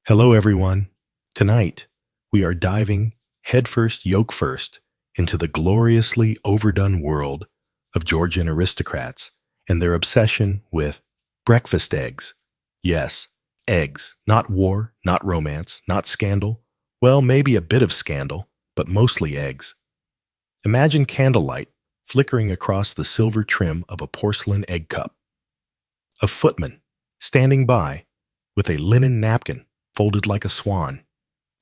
Hello, everyone. Tonight, we are diving headfirst, yolk first, into the gloriously overdone world of Georgian aristocrats and their obsession with breakfast eggs. Yes, eggs, not war, not romance, not scandal. Well, maybe a bit of scandal, but mostly eggs. Imagine candlelight flickering across the silver trim of a porcelain egg cup. A footman standing by with a linen napkin folded like a swan,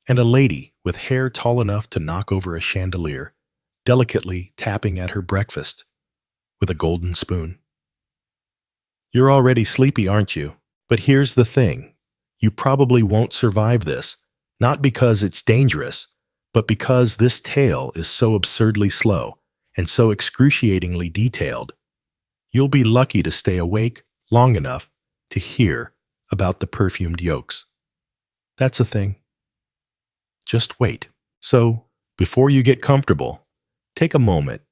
and a lady with hair tall enough to knock over a chandelier, delicately tapping at her breakfast with a golden spoon. You're already sleepy, aren't you? But here's the thing. You probably won't survive this, not because it's dangerous, but because this tale is so absurdly slow and so excruciatingly detailed. You'll be lucky to stay awake long enough to hear about the perfumed yolks. That's a thing. Just wait. So, before you get comfortable, take a moment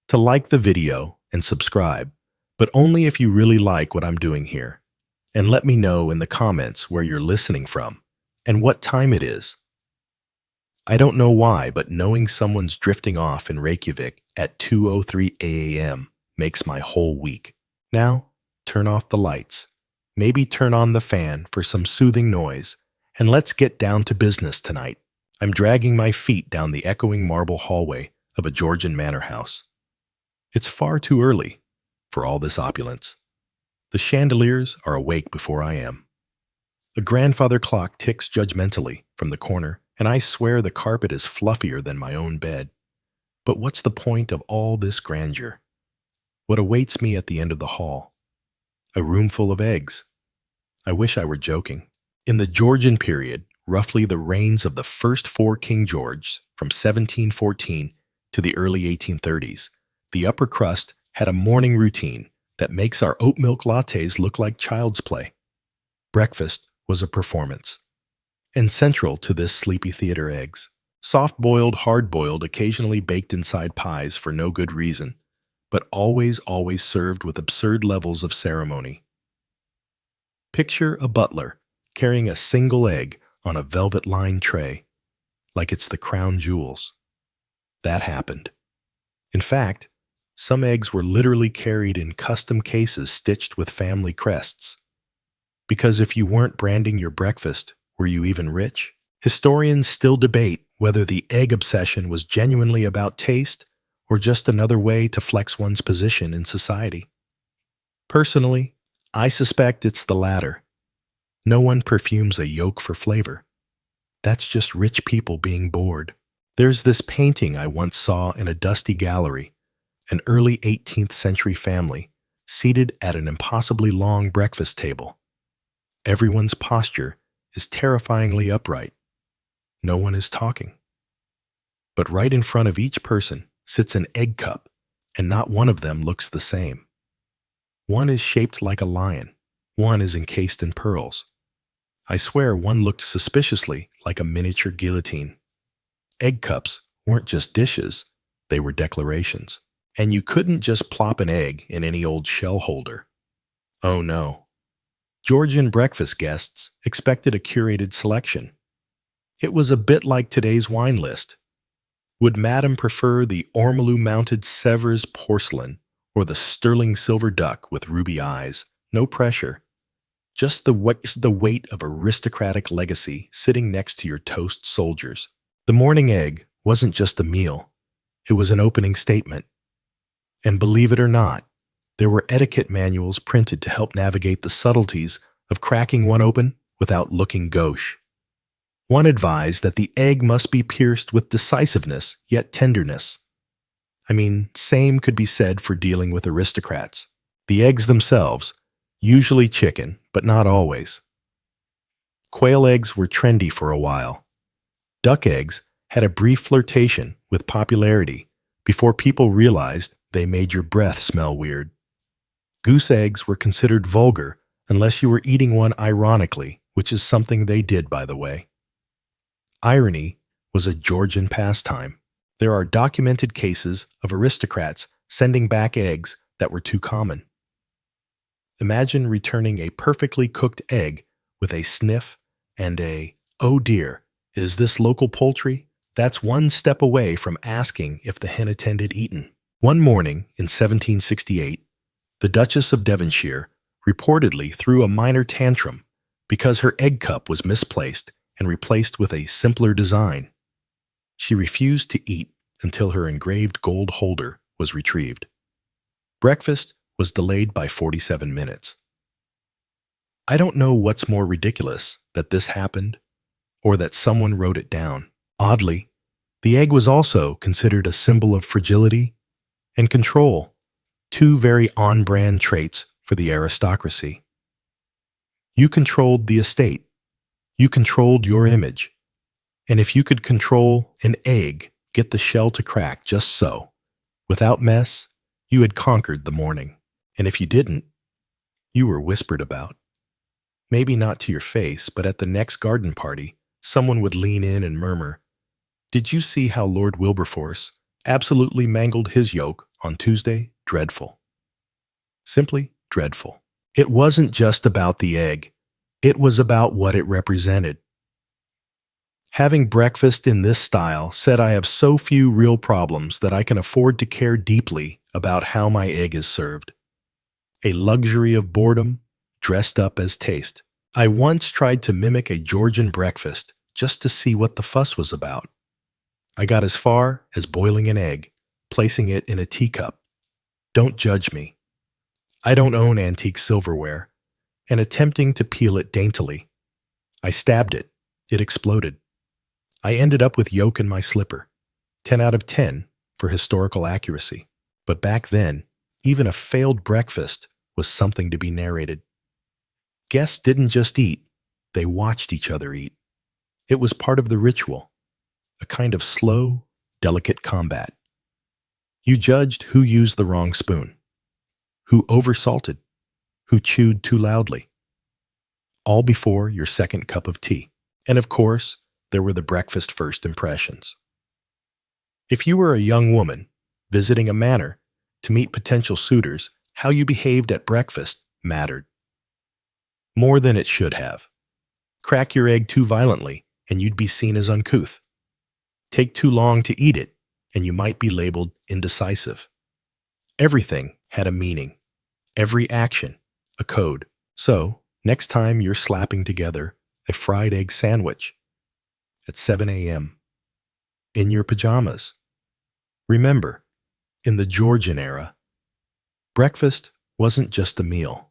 to like the video and subscribe, but only if you really like what I'm doing here. And let me know in the comments where you're listening from and what time it is. I don't know why, but knowing someone's drifting off in Reykjavik at 2:03 a.m. makes my whole week. Now, turn off the lights. Maybe turn on the fan for some soothing noise, and let's get down to business tonight. I'm dragging my feet down the echoing marble hallway of a Georgian manor house. It's far too early for all this opulence. The chandeliers are awake before I am. A grandfather clock ticks judgmentally from the corner, and I swear the carpet is fluffier than my own bed. But what's the point of all this grandeur? What awaits me at the end of the hall? A room full of eggs. I wish I were joking. In the Georgian period, roughly the reigns of the first four King Georges from 1714 to the early 1830s, the upper crust had a morning routine that makes our oat milk lattes look like child's play. Breakfast was a performance. And central to this sleepy theater eggs. Soft-boiled, hard-boiled, occasionally baked inside pies for no good reason, but always served with absurd levels of ceremony. Picture a butler carrying a single egg on a velvet-lined tray, like it's the crown jewels. That happened. In fact, some eggs were literally carried in custom cases stitched with family crests. Because if you weren't branding your breakfast, were you even rich? Historians still debate whether the egg obsession was genuinely about taste or just another way to flex one's position in society. Personally, I suspect it's the latter. No one perfumes a yolk for flavor. That's just rich people being bored. There's this painting I once saw in a dusty gallery, an early 18th century family seated at an impossibly long breakfast table. Everyone's posture is terrifyingly upright. No one is talking. But right in front of each person sits an egg cup, and not one of them looks the same. One is shaped like a lion. One is encased in pearls. I swear one looked suspiciously like a miniature guillotine. Egg cups weren't just dishes, they were declarations. And you couldn't just plop an egg in any old shell holder. Oh no. Georgian breakfast guests expected a curated selection. It was a bit like today's wine list. Would Madame prefer the ormolu-mounted Sèvres porcelain or the sterling silver duck with ruby eyes? No pressure. Just the weight of aristocratic legacy sitting next to your toast soldiers. The morning egg wasn't just a meal. It was an opening statement. And believe it or not, there were etiquette manuals printed to help navigate the subtleties of cracking one open without looking gauche. One advised that the egg must be pierced with decisiveness, yet tenderness. I mean, same could be said for dealing with aristocrats. The eggs themselves, usually chicken, but not always. Quail eggs were trendy for a while. Duck eggs had a brief flirtation with popularity before people realized they made your breath smell weird. Goose eggs were considered vulgar unless you were eating one ironically, which is something they did, by the way. Irony was a Georgian pastime. There are documented cases of aristocrats sending back eggs that were too common. Imagine returning a perfectly cooked egg with a sniff and a Oh dear, is this local poultry? That's one step away from asking if the hen attended Eton. One morning in 1768, the Duchess of Devonshire reportedly threw a minor tantrum because her egg cup was misplaced and replaced with a simpler design. She refused to eat until her engraved gold holder was retrieved. Breakfast was delayed by 47 minutes. I don't know what's more ridiculous, that this happened or that someone wrote it down. Oddly, the egg was also considered a symbol of fragility and control, two very on-brand traits for the aristocracy. You controlled the estate. You controlled your image. And if you could control an egg, get the shell to crack just so, without mess, you had conquered the morning. And if you didn't, you were whispered about. Maybe not to your face, but at the next garden party, someone would lean in and murmur, "Did you see how Lord Wilberforce absolutely mangled his yolk on Tuesday? Dreadful." Simply dreadful. It wasn't just about the egg. It was about what it represented. Having breakfast in this style said I have so few real problems that I can afford to care deeply about how my egg is served. A luxury of boredom dressed up as taste. I once tried to mimic a Georgian breakfast just to see what the fuss was about. I got as far as boiling an egg, placing it in a teacup. Don't judge me. I don't own antique silverware, and attempting to peel it daintily. I stabbed it. It exploded. I ended up with yolk in my slipper. 10 out of 10 for historical accuracy. But back then, even a failed breakfast was something to be narrated. Guests didn't just eat, they watched each other eat. It was part of the ritual, a kind of slow, delicate combat. You judged who used the wrong spoon, who oversalted, who chewed too loudly, all before your second cup of tea. And of course, there were the breakfast first impressions. If you were a young woman visiting a manor to meet potential suitors, how you behaved at breakfast mattered. More than it should have. Crack your egg too violently, and you'd be seen as uncouth. Take too long to eat it, and you might be labeled indecisive. Everything had a meaning. Every action, a code. So, next time you're slapping together a fried egg sandwich at 7 a.m. in your pajamas, remember, in the Georgian era, breakfast wasn't just a meal.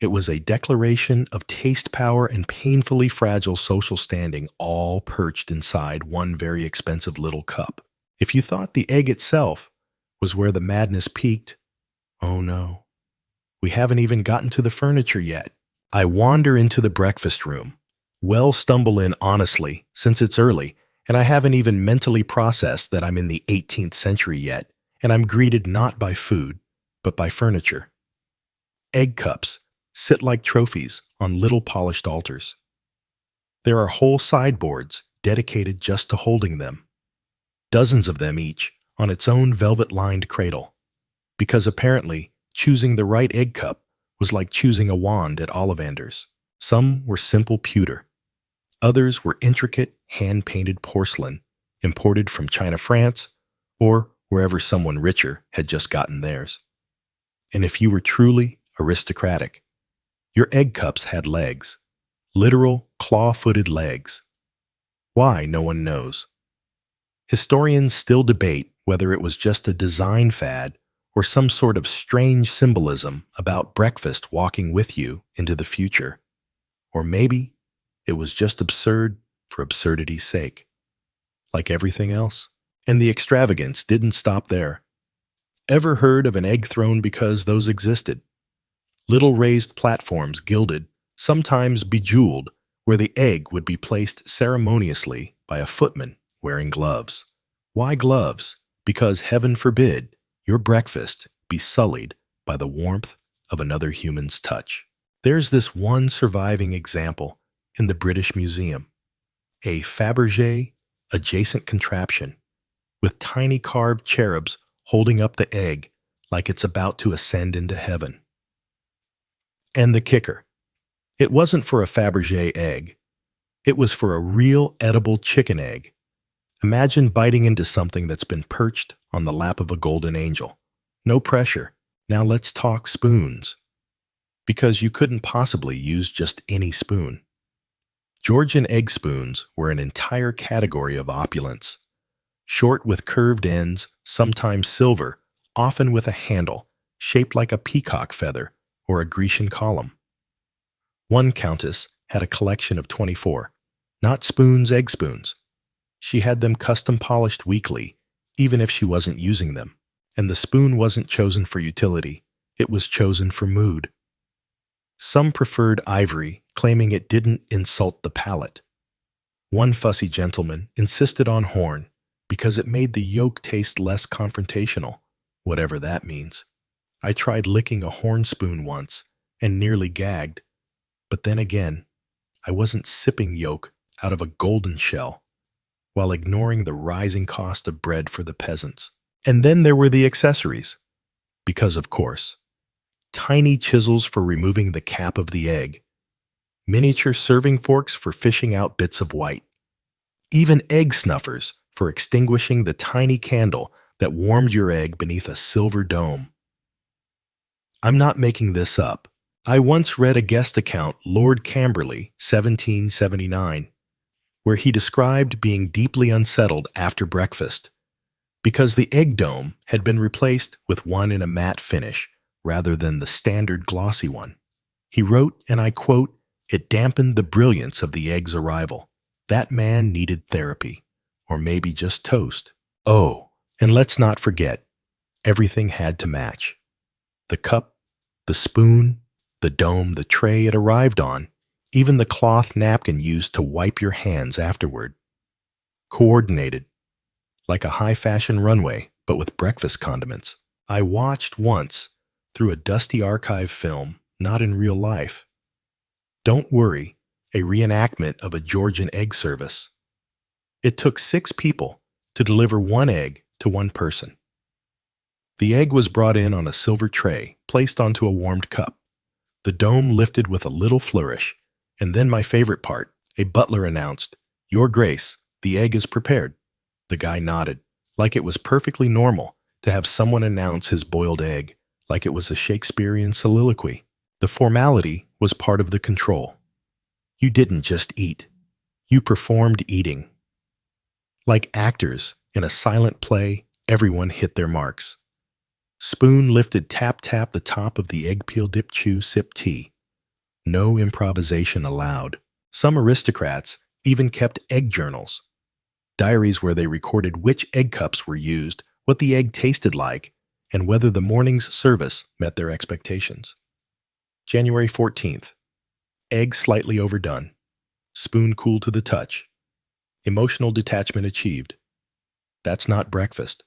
It was a declaration of taste power and painfully fragile social standing, all perched inside one very expensive little cup. If you thought the egg itself was where the madness peaked, oh no, we haven't even gotten to the furniture yet. I wander into the breakfast room, stumble in honestly, since it's early, and I haven't even mentally processed that I'm in the 18th century yet, and I'm greeted not by food, but by furniture. Egg cups sit like trophies on little polished altars. There are whole sideboards dedicated just to holding them, dozens of them each on its own velvet-lined cradle, because apparently choosing the right egg cup was like choosing a wand at Ollivander's. Some were simple pewter. Others were intricate, hand-painted porcelain, imported from China, France, or wherever someone richer had just gotten theirs. And if you were truly aristocratic, your egg cups had legs, literal claw-footed legs. Why, no one knows. Historians still debate whether it was just a design fad or some sort of strange symbolism about breakfast walking with you into the future. Or maybe it was just absurd for absurdity's sake, like everything else. And the extravagance didn't stop there. Ever heard of an egg throne because those existed? Little raised platforms gilded, sometimes bejeweled, where the egg would be placed ceremoniously by a footman wearing gloves. Why gloves? Because heaven forbid your breakfast be sullied by the warmth of another human's touch. There's this one surviving example in the British Museum, a Fabergé adjacent contraption with tiny carved cherubs holding up the egg like it's about to ascend into heaven. And the kicker, it wasn't for a Fabergé egg. It was for a real edible chicken egg. Imagine biting into something that's been perched on the lap of a golden angel. No pressure. Now let's talk spoons. Because you couldn't possibly use just any spoon. Georgian egg spoons were an entire category of opulence. Short with curved ends, sometimes silver, often with a handle, shaped like a peacock feather or a Grecian column. One countess had a collection of 24, not spoons, egg spoons. She had them custom polished weekly, even if she wasn't using them. And the spoon wasn't chosen for utility, it was chosen for mood. Some preferred ivory, claiming it didn't insult the palate. One fussy gentleman insisted on horn because it made the yolk taste less confrontational, whatever that means. I tried licking a horn spoon once and nearly gagged, but then again, I wasn't sipping yolk out of a golden shell while ignoring the rising cost of bread for the peasants. And then there were the accessories, because of course, tiny chisels for removing the cap of the egg, miniature serving forks for fishing out bits of white, even egg snuffers for extinguishing the tiny candle that warmed your egg beneath a silver dome. I'm not making this up. I once read a guest account, Lord Camberley, 1779, where he described being deeply unsettled after breakfast because the egg dome had been replaced with one in a matte finish rather than the standard glossy one. He wrote, and I quote, "It dampened the brilliance of the egg's arrival. That man needed therapy, or maybe just toast." Oh, and let's not forget, everything had to match. The cup, the spoon, the dome, the tray it arrived on, even the cloth napkin used to wipe your hands afterward. Coordinated, like a high-fashion runway, but with breakfast condiments. I watched once, through a dusty archive film, not in real life. Don't worry, a reenactment of a Georgian egg service. It took 6 people to deliver one egg to one person. The egg was brought in on a silver tray, placed onto a warmed cup. The dome lifted with a little flourish, and then my favorite part, a butler announced, "Your Grace, the egg is prepared." The guy nodded, like it was perfectly normal to have someone announce his boiled egg, like it was a Shakespearean soliloquy. The formality was part of the control. You didn't just eat. You performed eating. Like actors in a silent play, everyone hit their marks. Spoon lifted tap-tap the top of the egg peel dip chew sip tea. No improvisation allowed. Some aristocrats even kept egg journals. Diaries where they recorded which egg cups were used, what the egg tasted like, and whether the morning's service met their expectations. January 14th. Egg slightly overdone. Spoon cool to the touch. Emotional detachment achieved. That's not breakfast.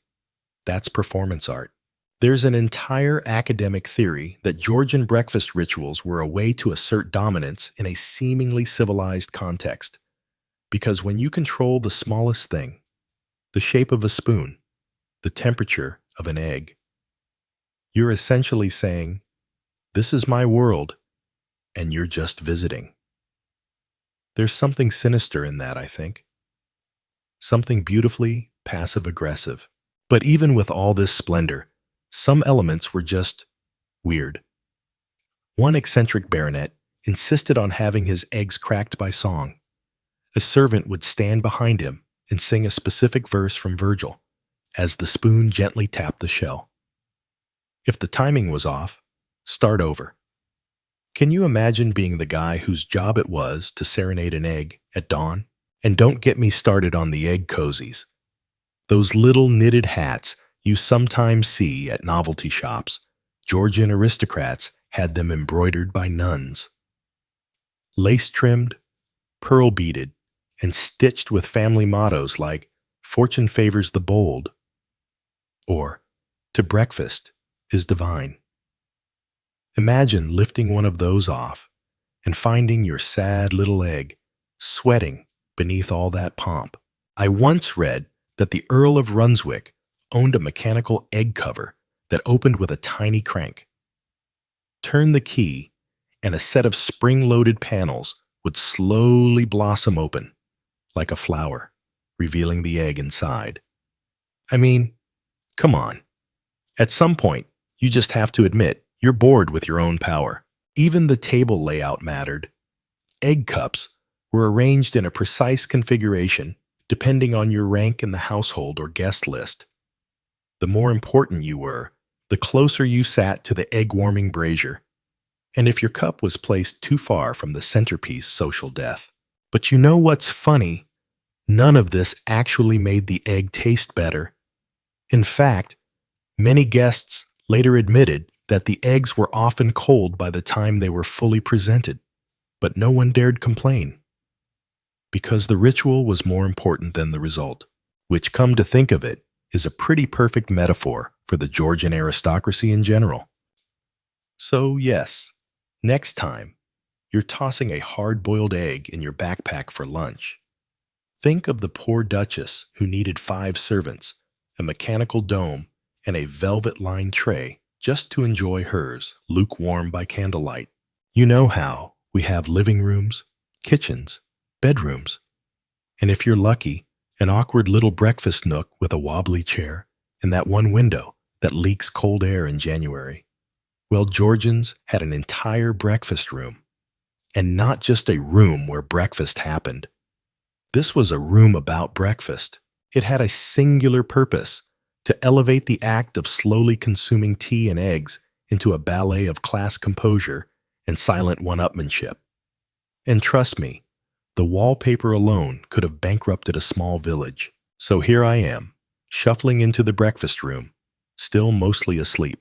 That's performance art. There's an entire academic theory that Georgian breakfast rituals were a way to assert dominance in a seemingly civilized context. Because when you control the smallest thing, the shape of a spoon, the temperature of an egg, you're essentially saying, "This is my world, and you're just visiting." There's something sinister in that, I think. Something beautifully passive-aggressive. But even with all this splendor, some elements were just weird. One eccentric baronet insisted on having his eggs cracked by song. A servant would stand behind him and sing a specific verse from Virgil as the spoon gently tapped the shell. If the timing was off, start over. Can you imagine being the guy whose job it was to serenade an egg at dawn? And don't get me started on the egg cozies. Those little knitted hats you sometimes see at novelty shops. Georgian aristocrats had them embroidered by nuns. Lace-trimmed, pearl-beaded, and stitched with family mottos like "Fortune favors the bold," or "To breakfast is divine." Imagine lifting one of those off and finding your sad little egg sweating beneath all that pomp. I once read that the Earl of Brunswick owned a mechanical egg cover that opened with a tiny crank. Turn the key, and a set of spring-loaded panels would slowly blossom open, like a flower, revealing the egg inside. I mean, come on. At some point, you just have to admit you're bored with your own power. Even the table layout mattered. Egg cups were arranged in a precise configuration depending on your rank in the household or guest list. The more important you were, the closer you sat to the egg-warming brazier. And if your cup was placed too far from the centerpiece, social death. But you know what's funny? None of this actually made the egg taste better. In fact, many guests later admitted that the eggs were often cold by the time they were fully presented, but no one dared complain. Because the ritual was more important than the result, which, come to think of it, is a pretty perfect metaphor for the Georgian aristocracy in general. So yes, next time, you're tossing a hard-boiled egg in your backpack for lunch. Think of the poor duchess who needed 5 servants, a mechanical dome, and a velvet-lined tray just to enjoy hers, lukewarm by candlelight. You know how we have living rooms, kitchens, bedrooms, and if you're lucky, an awkward little breakfast nook with a wobbly chair and that one window that leaks cold air in January. Well, Georgians had an entire breakfast room, and not just a room where breakfast happened. This was a room about breakfast. It had a singular purpose: to elevate the act of slowly consuming tea and eggs into a ballet of class composure and silent one-upmanship. And trust me, the wallpaper alone could have bankrupted a small village. So here I am, shuffling into the breakfast room, still mostly asleep,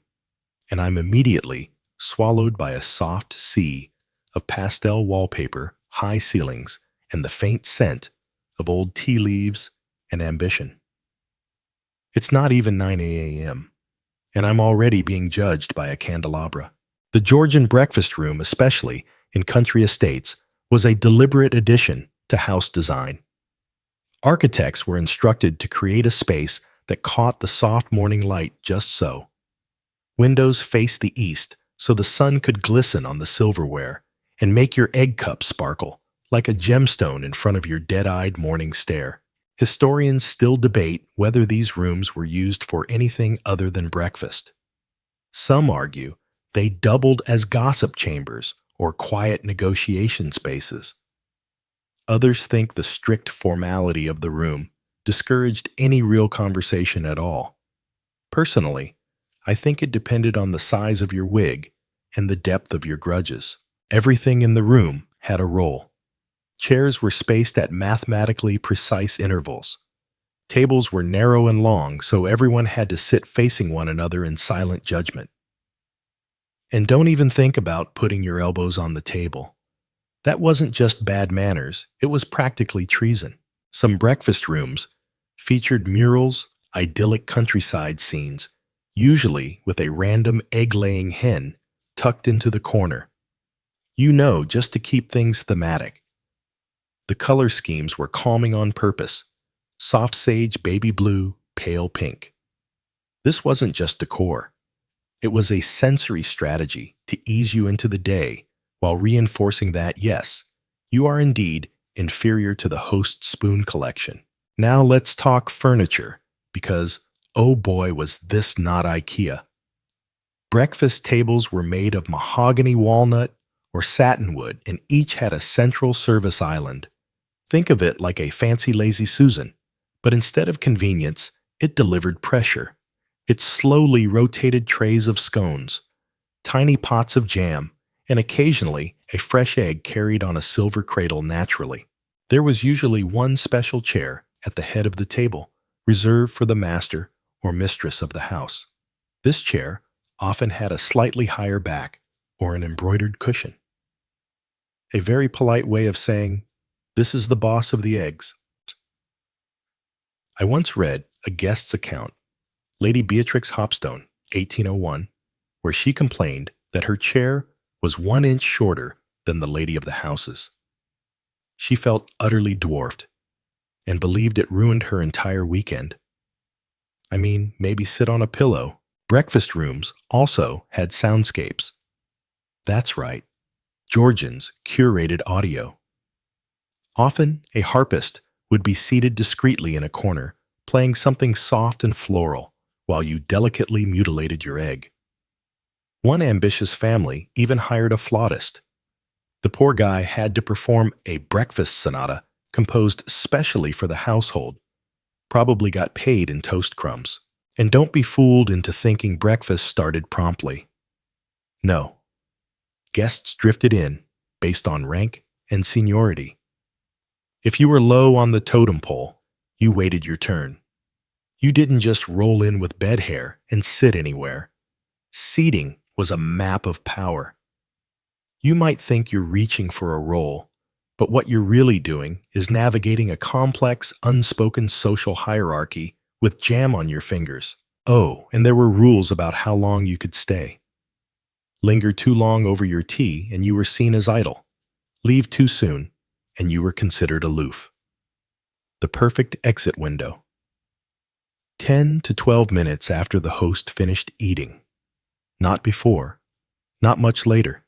and I'm immediately swallowed by a soft sea of pastel wallpaper, high ceilings, and the faint scent of old tea leaves and ambition. It's not even 9 a.m., and I'm already being judged by a candelabra. The Georgian breakfast room, especially in country estates, was a deliberate addition to house design. Architects were instructed to create a space that caught the soft morning light just so. Windows faced the east so the sun could glisten on the silverware and make your egg cup sparkle like a gemstone in front of your dead-eyed morning stare. Historians still debate whether these rooms were used for anything other than breakfast. Some argue they doubled as gossip chambers or quiet negotiation spaces. Others think the strict formality of the room discouraged any real conversation at all. Personally, I think it depended on the size of your wig and the depth of your grudges. Everything in the room had a role. Chairs were spaced at mathematically precise intervals. Tables were narrow and long, so everyone had to sit facing one another in silent judgment. And don't even think about putting your elbows on the table. That wasn't just bad manners, it was practically treason. Some breakfast rooms featured murals, idyllic countryside scenes, usually with a random egg-laying hen tucked into the corner. You know, just to keep things thematic. The color schemes were calming on purpose: soft sage, baby blue, pale pink. This wasn't just decor. It was a sensory strategy to ease you into the day while reinforcing that, yes, you are indeed inferior to the host spoon collection. Now let's talk furniture, because oh boy was this not IKEA. Breakfast tables were made of mahogany walnut or satinwood, and each had a central service island. Think of it like a fancy Lazy Susan, but instead of convenience, it delivered pressure. It slowly rotated trays of scones, tiny pots of jam, and occasionally a fresh egg carried on a silver cradle naturally. There was usually one special chair at the head of the table, reserved for the master or mistress of the house. This chair often had a slightly higher back or an embroidered cushion. A very polite way of saying, "This is the boss of the eggs." I once read a guest's account, Lady Beatrix Hopstone, 1801, where she complained that her chair was 1 inch shorter than the lady of the house's. She felt utterly dwarfed and believed it ruined her entire weekend. I mean, maybe sit on a pillow. Breakfast rooms also had soundscapes. That's right, Georgians curated audio. Often, a harpist would be seated discreetly in a corner, playing something soft and floral, while you delicately mutilated your egg. One ambitious family even hired a flautist. The poor guy had to perform a breakfast sonata composed specially for the household, probably got paid in toast crumbs. And don't be fooled into thinking breakfast started promptly. No. Guests drifted in based on rank and seniority. If you were low on the totem pole, you waited your turn. You didn't just roll in with bed hair and sit anywhere. Seating was a map of power. You might think you're reaching for a role, but what you're really doing is navigating a complex, unspoken social hierarchy with jam on your fingers. Oh, and there were rules about how long you could stay. Linger too long over your tea and you were seen as idle. Leave too soon and you were considered aloof. The perfect exit window. 10 to 12 minutes after the host finished eating. Not before. Not much later.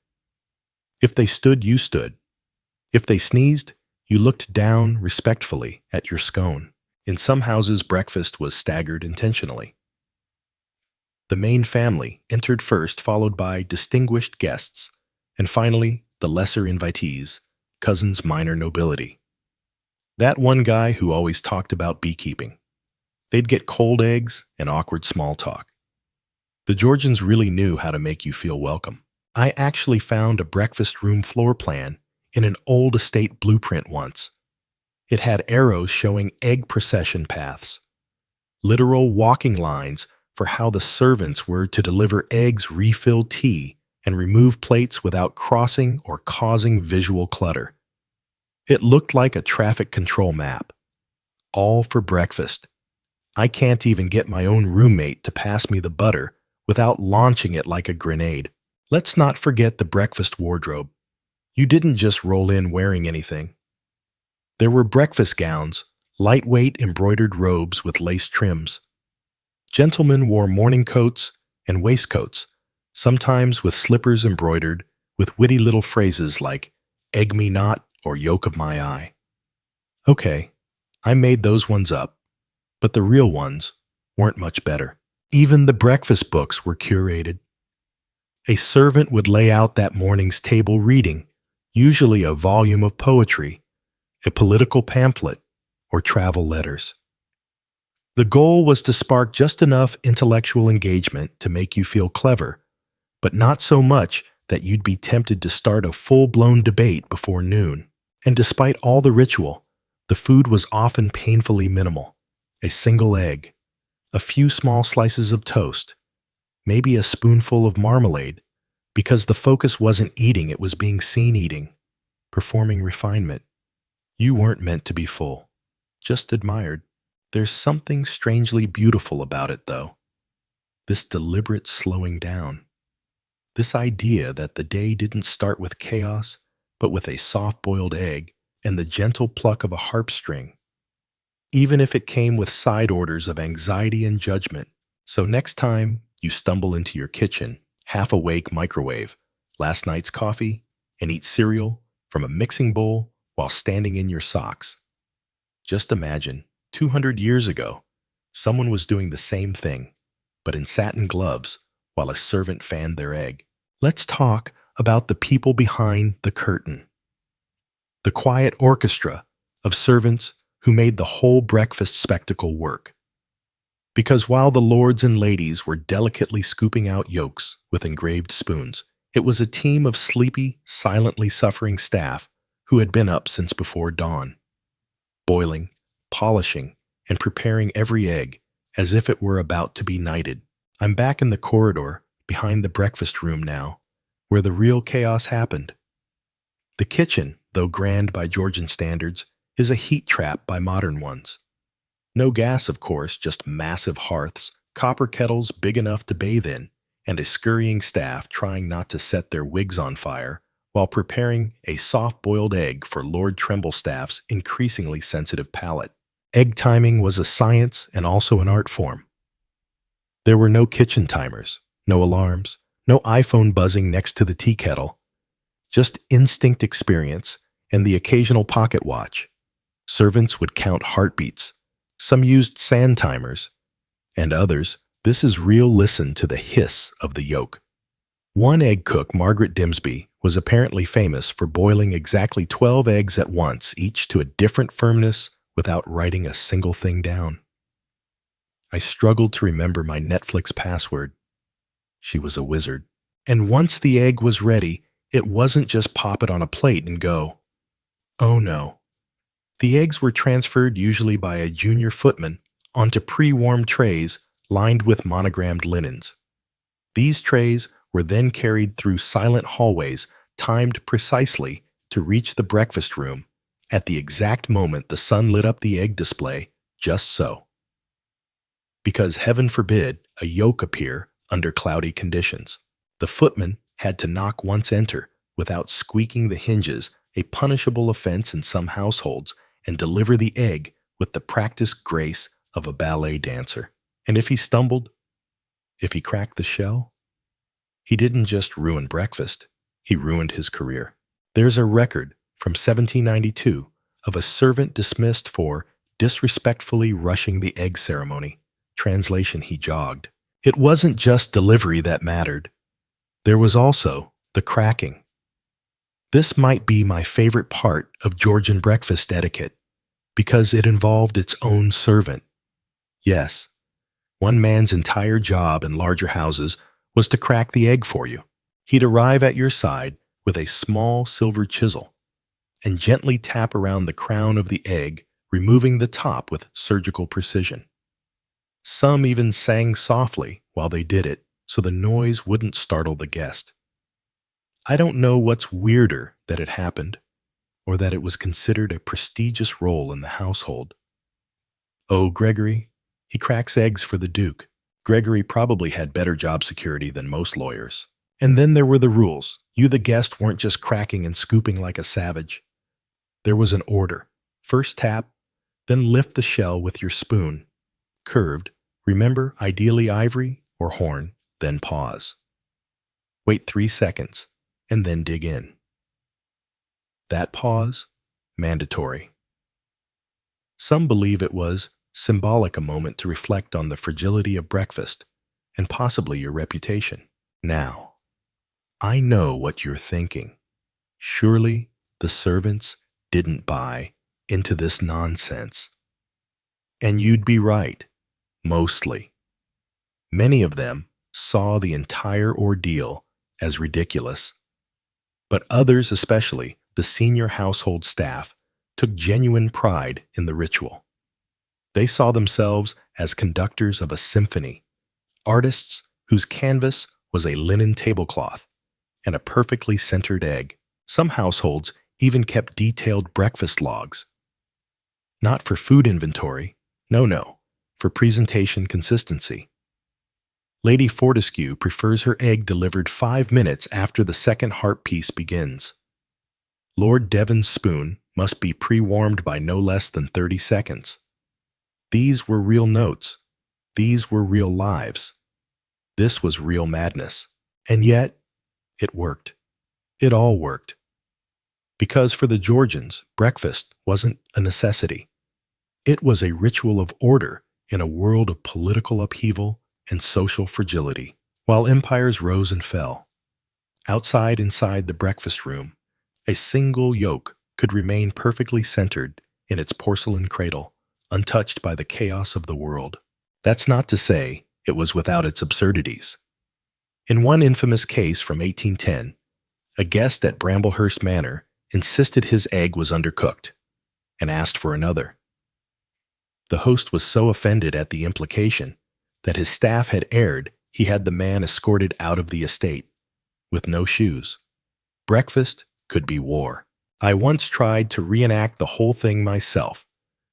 If they stood, you stood. If they sneezed, you looked down respectfully at your scone. In some houses, breakfast was staggered intentionally. The main family entered first, followed by distinguished guests, and finally, the lesser invitees, cousins minor nobility. That one guy who always talked about beekeeping. They'd get cold eggs and awkward small talk. The Georgians really knew how to make you feel welcome. I actually found a breakfast room floor plan in an old estate blueprint once. It had arrows showing egg procession paths, literal walking lines for how the servants were to deliver eggs, refill tea, and remove plates without crossing or causing visual clutter. It looked like a traffic control map. All for breakfast. I can't even get my own roommate to pass me the butter without launching it like a grenade. Let's not forget the breakfast wardrobe. You didn't just roll in wearing anything. There were breakfast gowns, lightweight embroidered robes with lace trims. Gentlemen wore morning coats and waistcoats, sometimes with slippers embroidered with witty little phrases like, "Egg me not" or "Yolk of my eye." Okay, I made those ones up, but the real ones weren't much better. Even the breakfast books were curated. A servant would lay out that morning's table reading, usually a volume of poetry, a political pamphlet, or travel letters. The goal was to spark just enough intellectual engagement to make you feel clever, but not so much that you'd be tempted to start a full-blown debate before noon. And despite all the ritual, the food was often painfully minimal. A single egg, a few small slices of toast, maybe a spoonful of marmalade, because the focus wasn't eating, it was being seen eating, performing refinement. You weren't meant to be full, just admired. There's something strangely beautiful about it, though. This deliberate slowing down. This idea that the day didn't start with chaos, but with a soft-boiled egg and the gentle pluck of a harp string. Even if it came with side orders of anxiety and judgment. So next time you stumble into your kitchen, half-awake microwave, last night's coffee, and eat cereal from a mixing bowl while standing in your socks. Just imagine, 200 years ago, someone was doing the same thing, but in satin gloves while a servant fanned their egg. Let's talk about the people behind the curtain. The quiet orchestra of servants who made the whole breakfast spectacle work. Because while the lords and ladies were delicately scooping out yolks with engraved spoons, it was a team of sleepy, silently suffering staff who had been up since before dawn, boiling, polishing, and preparing every egg as if it were about to be knighted. I'm back in the corridor behind the breakfast room now, where the real chaos happened. The kitchen, though grand by Georgian standards, is a heat trap by modern ones. No gas, of course, just massive hearths, copper kettles big enough to bathe in, and a scurrying staff trying not to set their wigs on fire while preparing a soft-boiled egg for Lord Tremblestaff's increasingly sensitive palate. Egg timing was a science and also an art form. There were no kitchen timers, no alarms, no iPhone buzzing next to the tea kettle, just instinct experience and the occasional pocket watch. Servants would count heartbeats. Some used sand timers, and others, this is real, listen to the hiss of the yolk. One egg cook, Margaret Dimsby, was apparently famous for boiling exactly 12 eggs at once, each to a different firmness, without writing a single thing down. I struggled to remember my Netflix password. She was a wizard. And once the egg was ready, it wasn't just pop it on a plate and go. Oh no. The eggs were transferred, usually by a junior footman, onto pre-warmed trays lined with monogrammed linens. These trays were then carried through silent hallways, timed precisely to reach the breakfast room at the exact moment the sun lit up the egg display, just so. Because heaven forbid a yolk appear under cloudy conditions. The footman had to knock once enter without squeaking the hinges, a punishable offense in some households, and deliver the egg with the practiced grace of a ballet dancer. And if he stumbled, if he cracked the shell, he didn't just ruin breakfast, he ruined his career. There's a record from 1792 of a servant dismissed for disrespectfully rushing the egg ceremony. Translation, he jogged. It wasn't just delivery that mattered. There was also the cracking. This might be my favorite part of Georgian breakfast etiquette, because it involved its own servant. Yes, one man's entire job in larger houses was to crack the egg for you. He'd arrive at your side with a small silver chisel and gently tap around the crown of the egg, removing the top with surgical precision. Some even sang softly while they did it, so the noise wouldn't startle the guest. I don't know what's weirder, that it happened, or that it was considered a prestigious role in the household. Oh, Gregory, he cracks eggs for the Duke. Gregory probably had better job security than most lawyers. And then there were the rules. You, the guest, weren't just cracking and scooping like a savage. There was an order. First tap, then lift the shell with your spoon. Curved, remember, ideally ivory or horn, then pause. Wait 3 seconds, and then dig in. That pause, mandatory. Some believe it was symbolic, a moment to reflect on the fragility of breakfast and possibly your reputation. Now, I know what you're thinking. Surely the servants didn't buy into this nonsense. And you'd be right, mostly. Many of them saw the entire ordeal as ridiculous, but others, especially the senior household staff, took genuine pride in the ritual. They saw themselves as conductors of a symphony, artists whose canvas was a linen tablecloth and a perfectly centered egg. Some households even kept detailed breakfast logs. Not for food inventory, no, for presentation consistency. Lady Fortescue prefers her egg delivered 5 minutes after the second heart piece begins. Lord Devon's spoon must be pre-warmed by no less than 30 seconds. These were real notes. These were real lives. This was real madness. And yet, it worked. It all worked. Because for the Georgians, breakfast wasn't a necessity. It was a ritual of order in a world of political upheaval and social fragility. While empires rose and fell, inside the breakfast room, a single yolk could remain perfectly centered in its porcelain cradle, untouched by the chaos of the world. That's not to say it was without its absurdities. In one infamous case from 1810, a guest at Bramblehurst Manor insisted his egg was undercooked and asked for another. The host was so offended at the implication that his staff had erred, he had the man escorted out of the estate with no shoes. Breakfast could be war. I once tried to reenact the whole thing myself.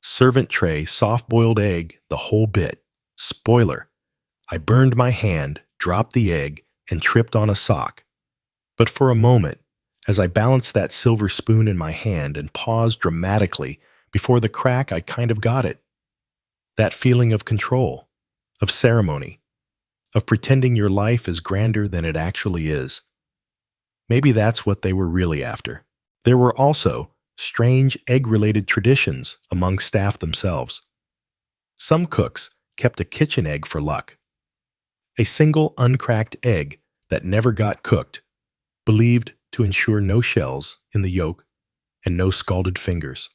Servant tray, soft-boiled egg, the whole bit. Spoiler, I burned my hand, dropped the egg, and tripped on a sock. But for a moment, as I balanced that silver spoon in my hand and paused dramatically before the crack, I kind of got it. That feeling of control, of ceremony, of pretending your life is grander than it actually is. Maybe that's what they were really after. There were also strange egg-related traditions among staff themselves. Some cooks kept a kitchen egg for luck, a single uncracked egg that never got cooked, believed to ensure no shells in the yolk and no scalded fingers.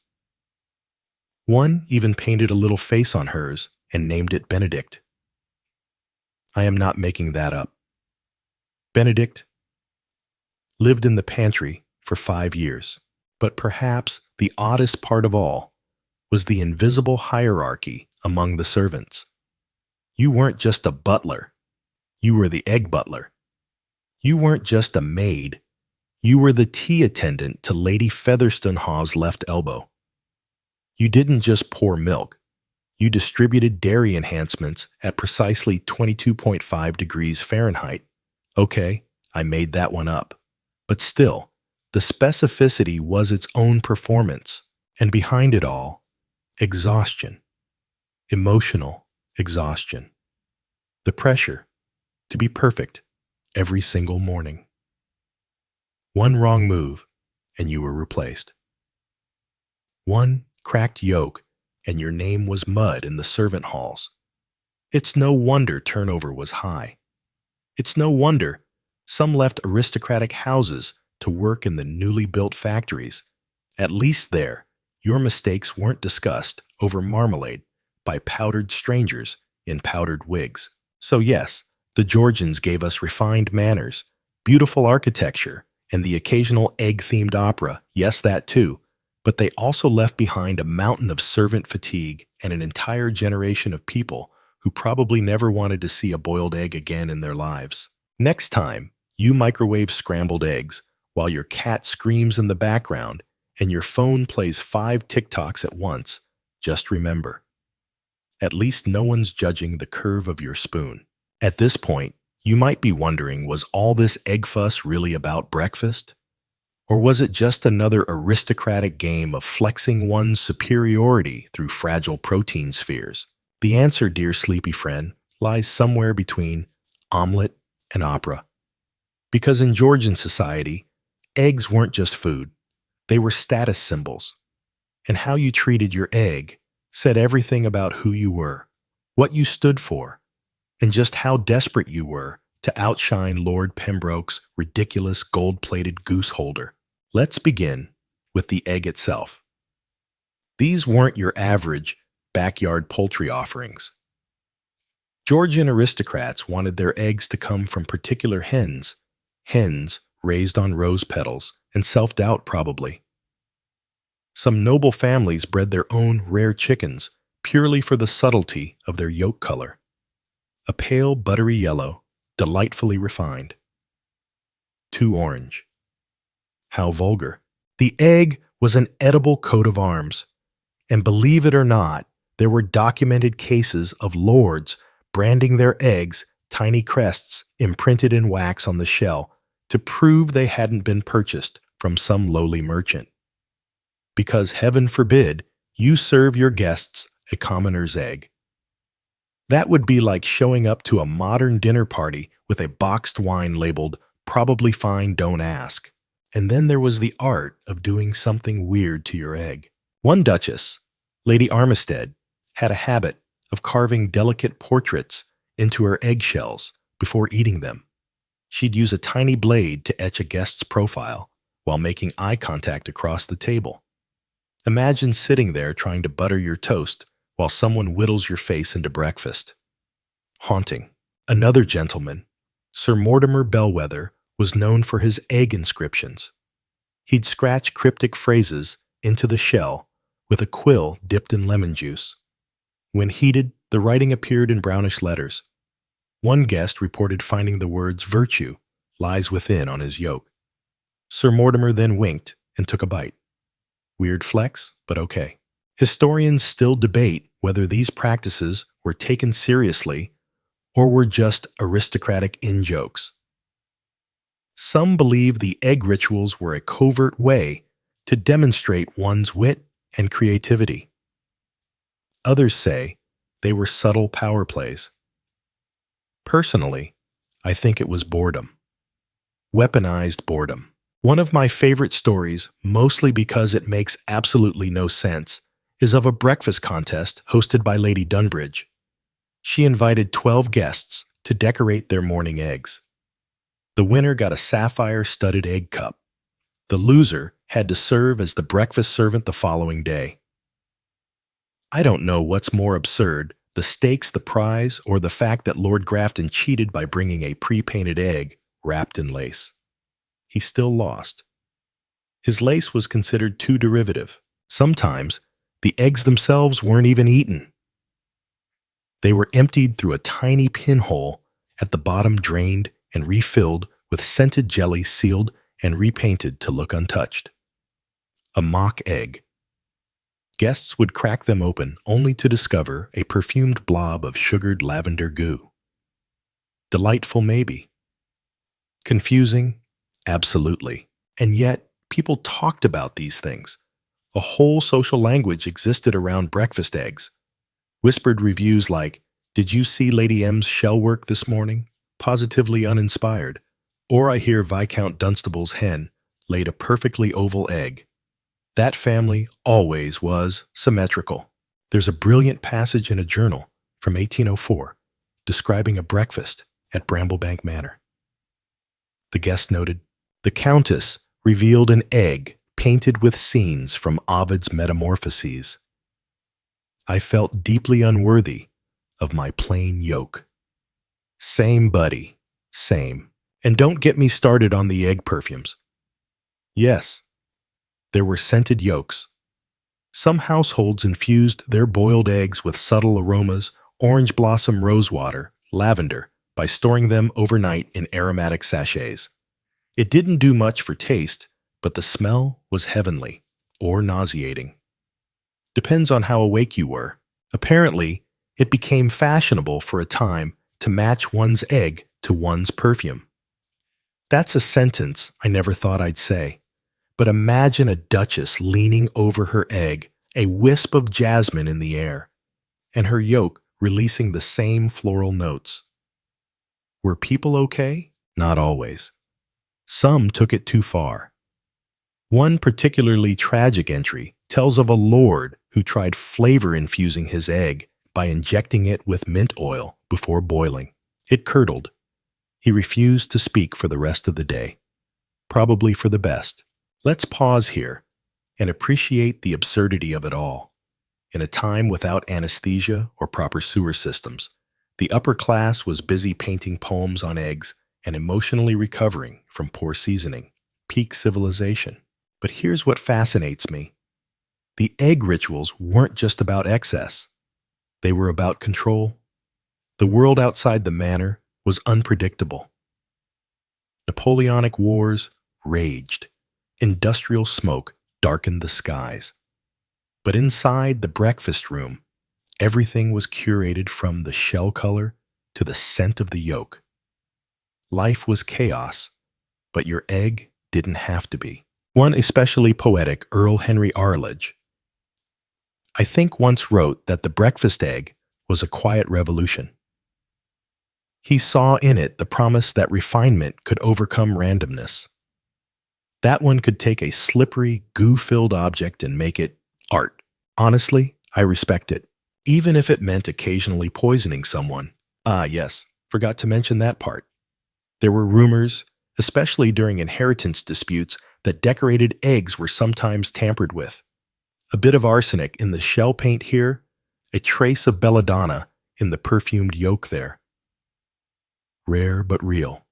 One even painted a little face on hers and named it Benedict. I am not making that up. Benedict lived in the pantry for 5 years, but perhaps the oddest part of all was the invisible hierarchy among the servants. You weren't just a butler, you were the egg butler. You weren't just a maid, you were the tea attendant to Lady Featherstone-Hawes' left elbow. You didn't just pour milk, you distributed dairy enhancements at precisely 22.5 degrees Fahrenheit. Okay, I made that one up. But still, the specificity was its own performance, and behind it all, exhaustion. Emotional exhaustion. The pressure to be perfect every single morning. One wrong move, and you were replaced. One cracked yolk, and your name was mud in the servant halls. It's no wonder turnover was high. It's no wonder some left aristocratic houses to work in the newly built factories. At least there, your mistakes weren't discussed over marmalade by powdered strangers in powdered wigs. So yes, the Georgians gave us refined manners, beautiful architecture, and the occasional egg-themed opera, yes, that too, but they also left behind a mountain of servant fatigue and an entire generation of people who probably never wanted to see a boiled egg again in their lives. Next time, you microwave scrambled eggs while your cat screams in the background and your phone plays 5 TikToks at once, just remember, at least no one's judging the curve of your spoon. At this point, you might be wondering, was all this egg fuss really about breakfast? Or was it just another aristocratic game of flexing one's superiority through fragile protein spheres? The answer, dear sleepy friend, lies somewhere between omelet and opera. Because in Georgian society, eggs weren't just food, they were status symbols. And how you treated your egg said everything about who you were, what you stood for, and just how desperate you were to outshine Lord Pembroke's ridiculous gold-plated goose holder. Let's begin with the egg itself. These weren't your average backyard poultry offerings. Georgian aristocrats wanted their eggs to come from particular hens raised on rose petals and self-doubt probably. Some noble families bred their own rare chickens purely for the subtlety of their yolk color. A pale buttery yellow, delightfully refined. Too orange. How vulgar. The egg was an edible coat of arms. And believe it or not, there were documented cases of lords branding their eggs tiny crests imprinted in wax on the shell to prove they hadn't been purchased from some lowly merchant. Because heaven forbid you serve your guests a commoner's egg. That would be like showing up to a modern dinner party with a boxed wine labeled, "Probably fine, don't ask." And then there was the art of doing something weird to your egg. One duchess, Lady Armistead, had a habit of carving delicate portraits into her eggshells before eating them. She'd use a tiny blade to etch a guest's profile while making eye contact across the table. Imagine sitting there trying to butter your toast while someone whittles your face into breakfast. Haunting. Another gentleman, Sir Mortimer Bellwether, was known for his egg inscriptions. He'd scratch cryptic phrases into the shell with a quill dipped in lemon juice. When heated, the writing appeared in brownish letters. One guest reported finding the words "virtue lies within" on his yolk. Sir Mortimer then winked and took a bite. Weird flex, but okay. Historians still debate whether these practices were taken seriously or were just aristocratic in-jokes. Some believe the egg rituals were a covert way to demonstrate one's wit and creativity. Others say they were subtle power plays. Personally, I think it was boredom. Weaponized boredom. One of my favorite stories, mostly because it makes absolutely no sense, is of a breakfast contest hosted by Lady Dunbridge. She invited 12 guests to decorate their morning eggs. The winner got a sapphire-studded egg cup. The loser had to serve as the breakfast servant the following day. I don't know what's more absurd, the stakes, the prize, or the fact that Lord Grafton cheated by bringing a pre-painted egg wrapped in lace. He still lost. His lace was considered too derivative. Sometimes, the eggs themselves weren't even eaten. They were emptied through a tiny pinhole at the bottom, drained and refilled with scented jelly, sealed and repainted to look untouched. A mock egg. Guests would crack them open only to discover a perfumed blob of sugared lavender goo. Delightful, maybe. Confusing? Absolutely. And yet, people talked about these things. A whole social language existed around breakfast eggs. Whispered reviews like, "Did you see Lady M's shell work this morning? Positively uninspired." Or I hear Viscount Dunstable's hen laid a perfectly oval egg. That family always was symmetrical. There's a brilliant passage in a journal from 1804 describing a breakfast at Bramblebank Manor. The guest noted, "The Countess revealed an egg painted with scenes from Ovid's Metamorphoses. I felt deeply unworthy of my plain yolk." Same, buddy. Same. And don't get me started on the egg perfumes. Yes, there were scented yolks. Some households infused their boiled eggs with subtle aromas, orange blossom rosewater, lavender, by storing them overnight in aromatic sachets. It didn't do much for taste, but the smell was heavenly, or nauseating. Depends on how awake you were. Apparently, it became fashionable for a time to match one's egg to one's perfume. That's a sentence I never thought I'd say. But imagine a duchess leaning over her egg, a wisp of jasmine in the air, and her yolk releasing the same floral notes. Were people okay? Not always. Some took it too far. One particularly tragic entry tells of a lord who tried flavor infusing his egg by injecting it with mint oil before boiling. It curdled. He refused to speak for the rest of the day. Probably for the best. Let's pause here and appreciate the absurdity of it all. In a time without anesthesia or proper sewer systems, the upper class was busy painting poems on eggs and emotionally recovering from poor seasoning. Peak civilization. But here's what fascinates me. The egg rituals weren't just about excess. They were about control. The world outside the manor was unpredictable. Napoleonic wars raged. Industrial smoke darkened the skies. But inside the breakfast room, everything was curated from the shell color to the scent of the yolk. Life was chaos, but your egg didn't have to be. One especially poetic, Earl Henry Arledge, I think once wrote that the breakfast egg was a quiet revolution. He saw in it the promise that refinement could overcome randomness. That one could take a slippery, goo-filled object and make it art. Honestly, I respect it, even if it meant occasionally poisoning someone. Ah, yes, forgot to mention that part. There were rumors, especially during inheritance disputes, that decorated eggs were sometimes tampered with. A bit of arsenic in the shell paint here, a trace of belladonna in the perfumed yolk there. Rare but real.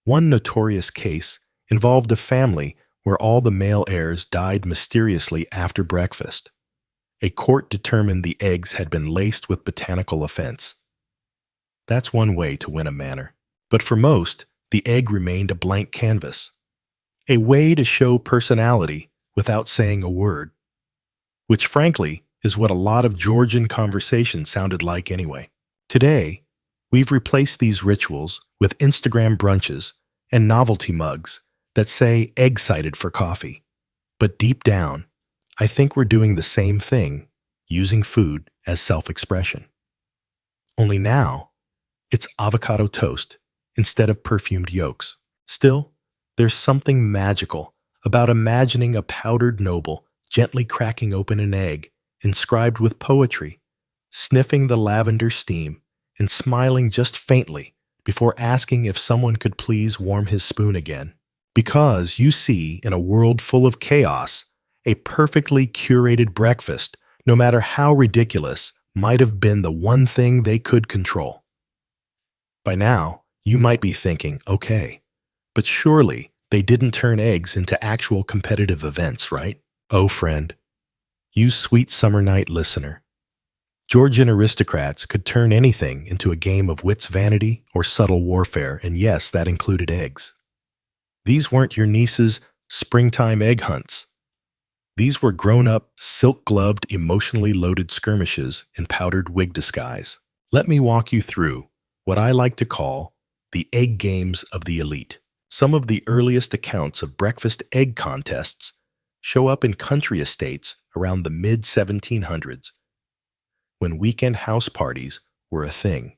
One notorious case involved a family where all the male heirs died mysteriously after breakfast. A court determined the eggs had been laced with botanical offense. That's one way to win a manor. But for most, the egg remained a blank canvas. A way to show personality without saying a word. Which frankly is what a lot of Georgian conversation sounded like anyway. Today, we've replaced these rituals with Instagram brunches and novelty mugs that say egg-cited for coffee. But deep down, I think we're doing the same thing, using food as self-expression. Only now, it's avocado toast instead of perfumed yolks. Still, There's something magical about imagining a powdered noble gently cracking open an egg inscribed with poetry, sniffing the lavender steam, and smiling just faintly before asking if someone could please warm his spoon again. Because, you see, in a world full of chaos, a perfectly curated breakfast, no matter how ridiculous, might have been the one thing they could control. By now, you might be thinking, okay, but surely they didn't turn eggs into actual competitive events, right? Oh, friend, you sweet summer night listener. Georgian aristocrats could turn anything into a game of wits vanity or subtle warfare, and yes, that included eggs. These weren't your niece's springtime egg hunts. These were grown-up, silk-gloved, emotionally loaded skirmishes in powdered wig disguise. Let me walk you through what I like to call the egg games of the elite. Some of the earliest accounts of breakfast egg contests show up in country estates around the mid-1700s, when weekend house parties were a thing,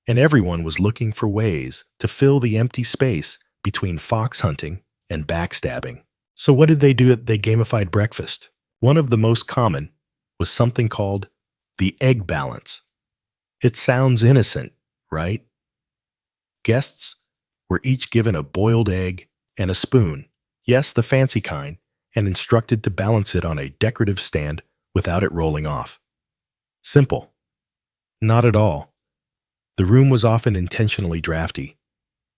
and everyone was looking for ways to fill the empty space between fox hunting and backstabbing. So what did they do? They gamified breakfast. One of the most common was something called the egg balance. It sounds innocent, right? Guests were each given a boiled egg and a spoon, yes, the fancy kind, and instructed to balance it on a decorative stand without it rolling off. Simple. Not at all. The room was often intentionally drafty.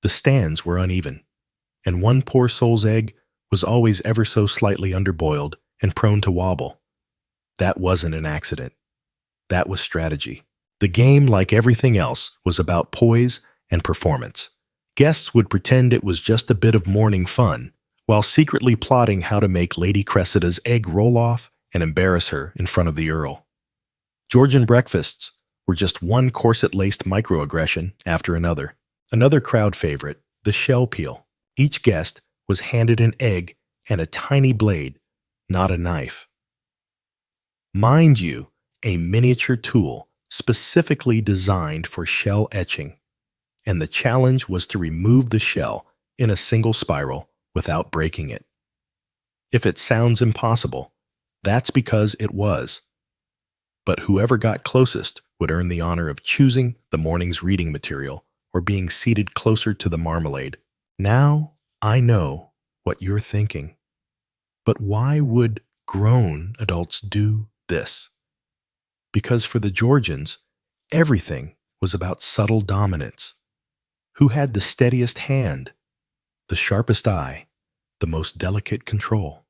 The stands were uneven, and one poor soul's egg was always ever so slightly underboiled and prone to wobble. That wasn't an accident. That was strategy. The game, like everything else, was about poise and performance. Guests would pretend it was just a bit of morning fun, while secretly plotting how to make Lady Cressida's egg roll off and embarrass her in front of the Earl. Georgian breakfasts were just one corset-laced microaggression after another. Another crowd favorite, the shell peel. Each guest was handed an egg and a tiny blade, not a knife. Mind you, a miniature tool specifically designed for shell etching, and the challenge was to remove the shell in a single spiral without breaking it. If it sounds impossible, that's because it was. But whoever got closest would earn the honor of choosing the morning's reading material or being seated closer to the marmalade. Now, I know what you're thinking. But why would grown adults do this? Because for the Georgians, everything was about subtle dominance. Who had the steadiest hand, the sharpest eye, the most delicate control?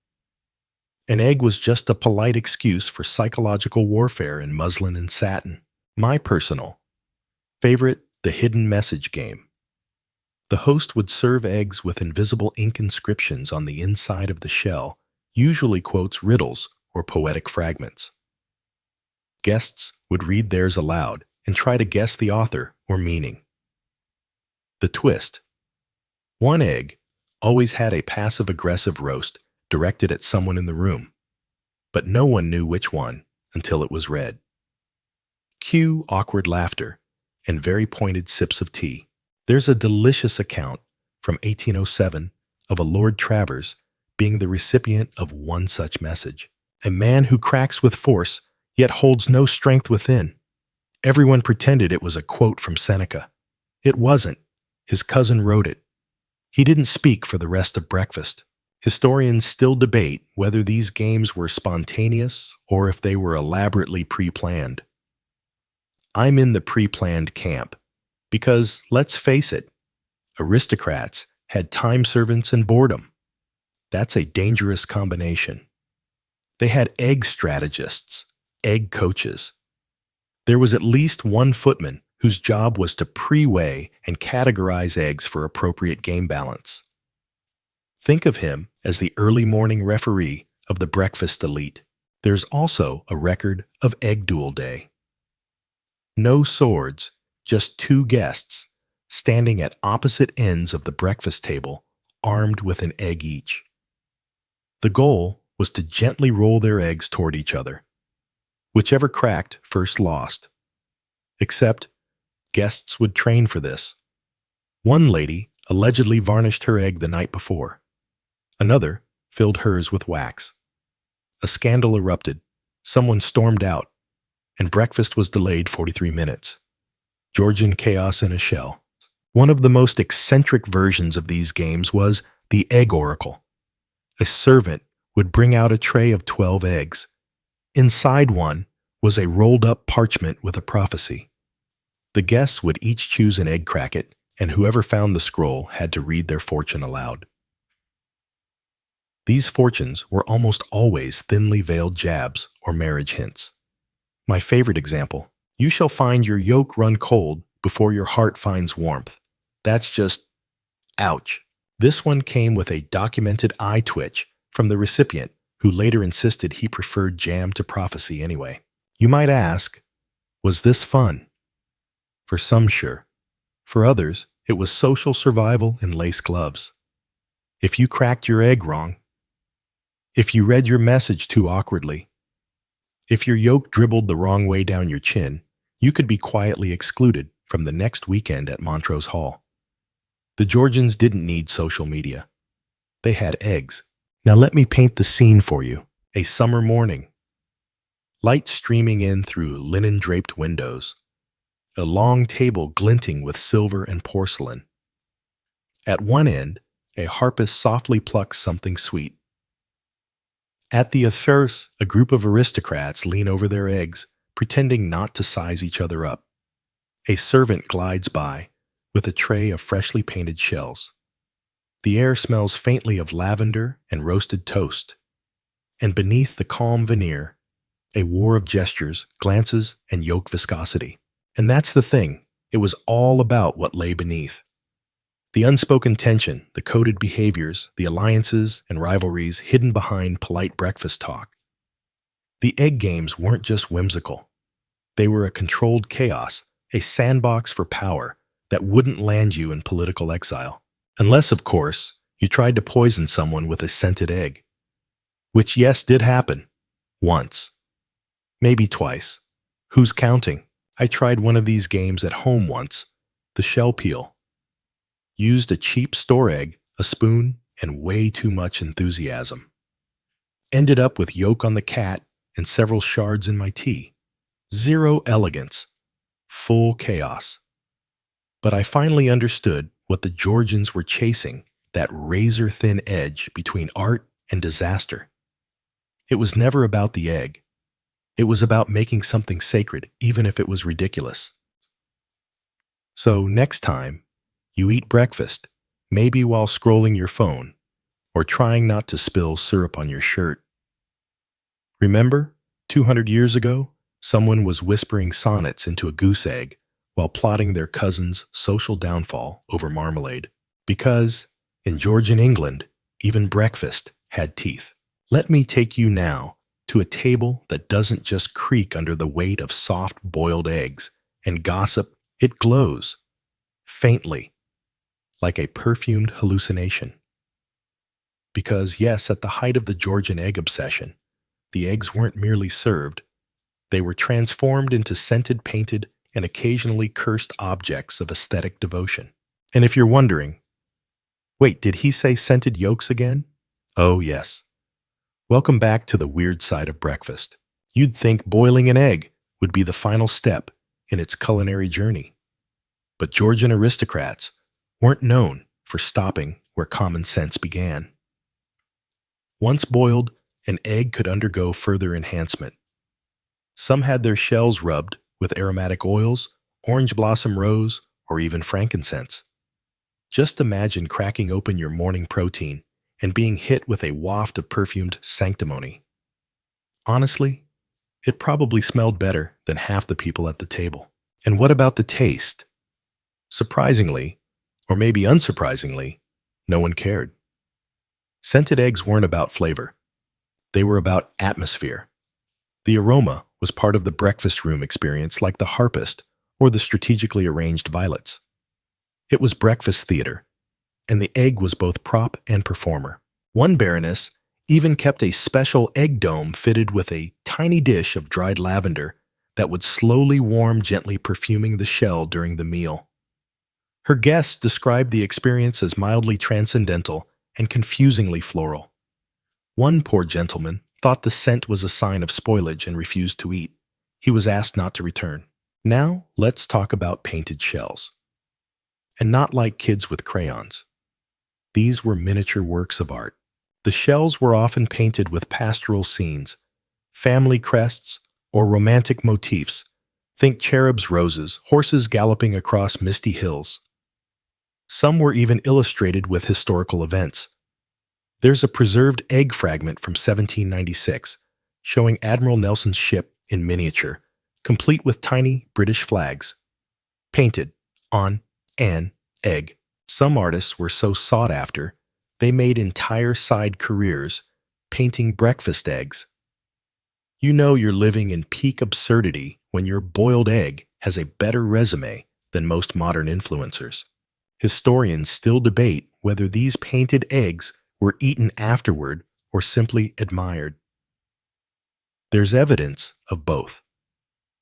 An egg was just a polite excuse for psychological warfare in muslin and satin. My personal favorite, the hidden message game. The host would serve eggs with invisible ink inscriptions on the inside of the shell, usually quotes riddles or poetic fragments. Guests would read theirs aloud and try to guess the author or meaning. The twist. One egg always had a passive-aggressive roast directed at someone in the room, but no one knew which one until it was read. Cue awkward laughter and very pointed sips of tea. There's a delicious account from 1807 of a Lord Travers being the recipient of one such message. A man who cracks with force, yet holds no strength within. Everyone pretended it was a quote from Seneca. It wasn't. His cousin wrote it. He didn't speak for the rest of breakfast. Historians still debate whether these games were spontaneous or if they were elaborately pre-planned. I'm in the pre-planned camp because, let's face it, aristocrats had time servants and boredom. That's a dangerous combination. They had egg strategists, egg coaches. There was at least one footman whose job was to pre-weigh and categorize eggs for appropriate game balance. Think of him as the early morning referee of the breakfast elite. There's also a record of egg duel day. No swords, just two guests standing at opposite ends of the breakfast table, armed with an egg each. The goal was to gently roll their eggs toward each other. Whichever cracked first lost. Except, guests would train for this. One lady allegedly varnished her egg the night before. Another filled hers with wax. A scandal erupted. Someone stormed out, and breakfast was delayed 43 minutes. Georgian chaos in a shell. One of the most eccentric versions of these games was the Egg Oracle. A servant would bring out a tray of 12 eggs. Inside one was a rolled-up parchment with a prophecy. The guests would each choose an egg cracket, and whoever found the scroll had to read their fortune aloud. These fortunes were almost always thinly veiled jabs or marriage hints. My favorite example: you shall find your yolk run cold before your heart finds warmth. That's just ouch. This one came with a documented eye twitch from the recipient, who later insisted he preferred jam to prophecy anyway. You might ask, was this fun? For some, sure. For others, it was social survival in lace gloves. If you cracked your egg wrong, if you read your message too awkwardly, if your yolk dribbled the wrong way down your chin, you could be quietly excluded from the next weekend at Montrose Hall. The Georgians didn't need social media. They had eggs. Now let me paint the scene for you. A summer morning. Light streaming in through linen-draped windows. A long table glinting with silver and porcelain. At one end, a harpist softly plucks something sweet. At the other, a group of aristocrats lean over their eggs, pretending not to size each other up. A servant glides by with a tray of freshly painted shells. The air smells faintly of lavender and roasted toast. And beneath the calm veneer, a war of gestures, glances, and yolk viscosity. And that's the thing. It was all about what lay beneath. The unspoken tension, the coded behaviors, the alliances and rivalries hidden behind polite breakfast talk. The egg games weren't just whimsical. They were a controlled chaos, a sandbox for power that wouldn't land you in political exile. Unless, of course, you tried to poison someone with a scented egg. Which, yes, did happen. Once. Maybe twice. Who's counting? I tried one of these games at home once. The shell peel. Used a cheap store egg, a spoon, and way too much enthusiasm. Ended up with yolk on the cat and several shards in my tea. Zero elegance. Full chaos. But I finally understood what the Georgians were chasing, that razor-thin edge between art and disaster. It was never about the egg. It was about making something sacred, even if it was ridiculous. So next time, you eat breakfast, maybe while scrolling your phone, or trying not to spill syrup on your shirt. Remember, 200 years ago, someone was whispering sonnets into a goose egg while plotting their cousin's social downfall over marmalade. Because, in Georgian England, even breakfast had teeth. Let me take you now to a table that doesn't just creak under the weight of soft boiled eggs and gossip. It glows, faintly, like a perfumed hallucination. Because yes, at the height of the Georgian egg obsession, the eggs weren't merely served, they were transformed into scented, painted, and occasionally cursed objects of aesthetic devotion. And if you're wondering, wait, did he say scented yolks again? Oh yes. Welcome back to the weird side of breakfast. You'd think boiling an egg would be the final step in its culinary journey. But Georgian aristocrats weren't known for stopping where common sense began. Once boiled, an egg could undergo further enhancement. Some had their shells rubbed with aromatic oils, orange blossom rose, or even frankincense. Just imagine cracking open your morning protein and being hit with a waft of perfumed sanctimony. Honestly, it probably smelled better than half the people at the table. And what about the taste? Surprisingly, or maybe unsurprisingly, no one cared. Scented eggs weren't about flavor. They were about atmosphere. The aroma was part of the breakfast room experience, like the harpist or the strategically arranged violets. It was breakfast theater, and the egg was both prop and performer. One baroness even kept a special egg dome fitted with a tiny dish of dried lavender that would slowly warm, gently perfuming the shell during the meal. Her guests described the experience as mildly transcendental and confusingly floral. One poor gentleman thought the scent was a sign of spoilage and refused to eat. He was asked not to return. Now, let's talk about painted shells. And not like kids with crayons. These were miniature works of art. The shells were often painted with pastoral scenes, family crests, or romantic motifs. Think cherubs' roses, horses galloping across misty hills. Some were even illustrated with historical events. There's a preserved egg fragment from 1796 showing Admiral Nelson's ship in miniature, complete with tiny British flags, painted on an egg. Some artists were so sought after, they made entire side careers painting breakfast eggs. You know you're living in peak absurdity when your boiled egg has a better resume than most modern influencers. Historians still debate whether these painted eggs were eaten afterward or simply admired. There's evidence of both.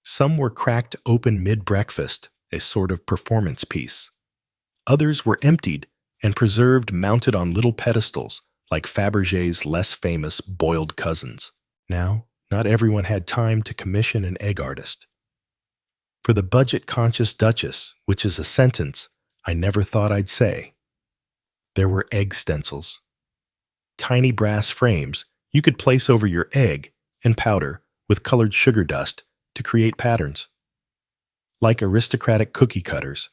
Some were cracked open mid-breakfast, a sort of performance piece. Others were emptied and preserved mounted on little pedestals like Fabergé's less famous boiled cousins. Now, not everyone had time to commission an egg artist. For the budget-conscious Duchess, which is a sentence I never thought I'd say, there were egg stencils. Tiny brass frames you could place over your egg and powder with colored sugar dust to create patterns. Like aristocratic cookie cutters.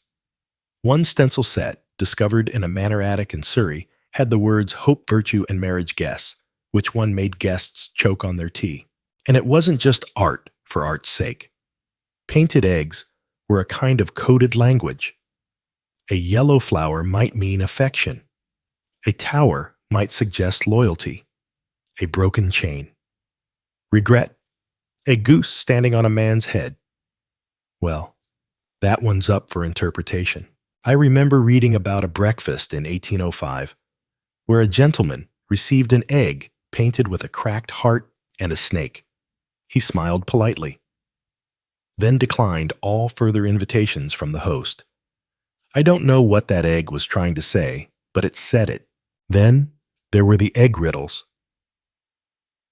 One stencil set, discovered in a manor attic in Surrey, had the words hope, virtue, and marriage guess, which one made guests choke on their tea. And it wasn't just art for art's sake. Painted eggs were a kind of coded language. A yellow flower might mean affection. A tower might suggest loyalty. A broken chain. Regret. A goose standing on a man's head. Well, that one's up for interpretation. I remember reading about a breakfast in 1805 where a gentleman received an egg painted with a cracked heart and a snake. He smiled politely, then declined all further invitations from the host. I don't know what that egg was trying to say, but it said it. Then there were the egg riddles.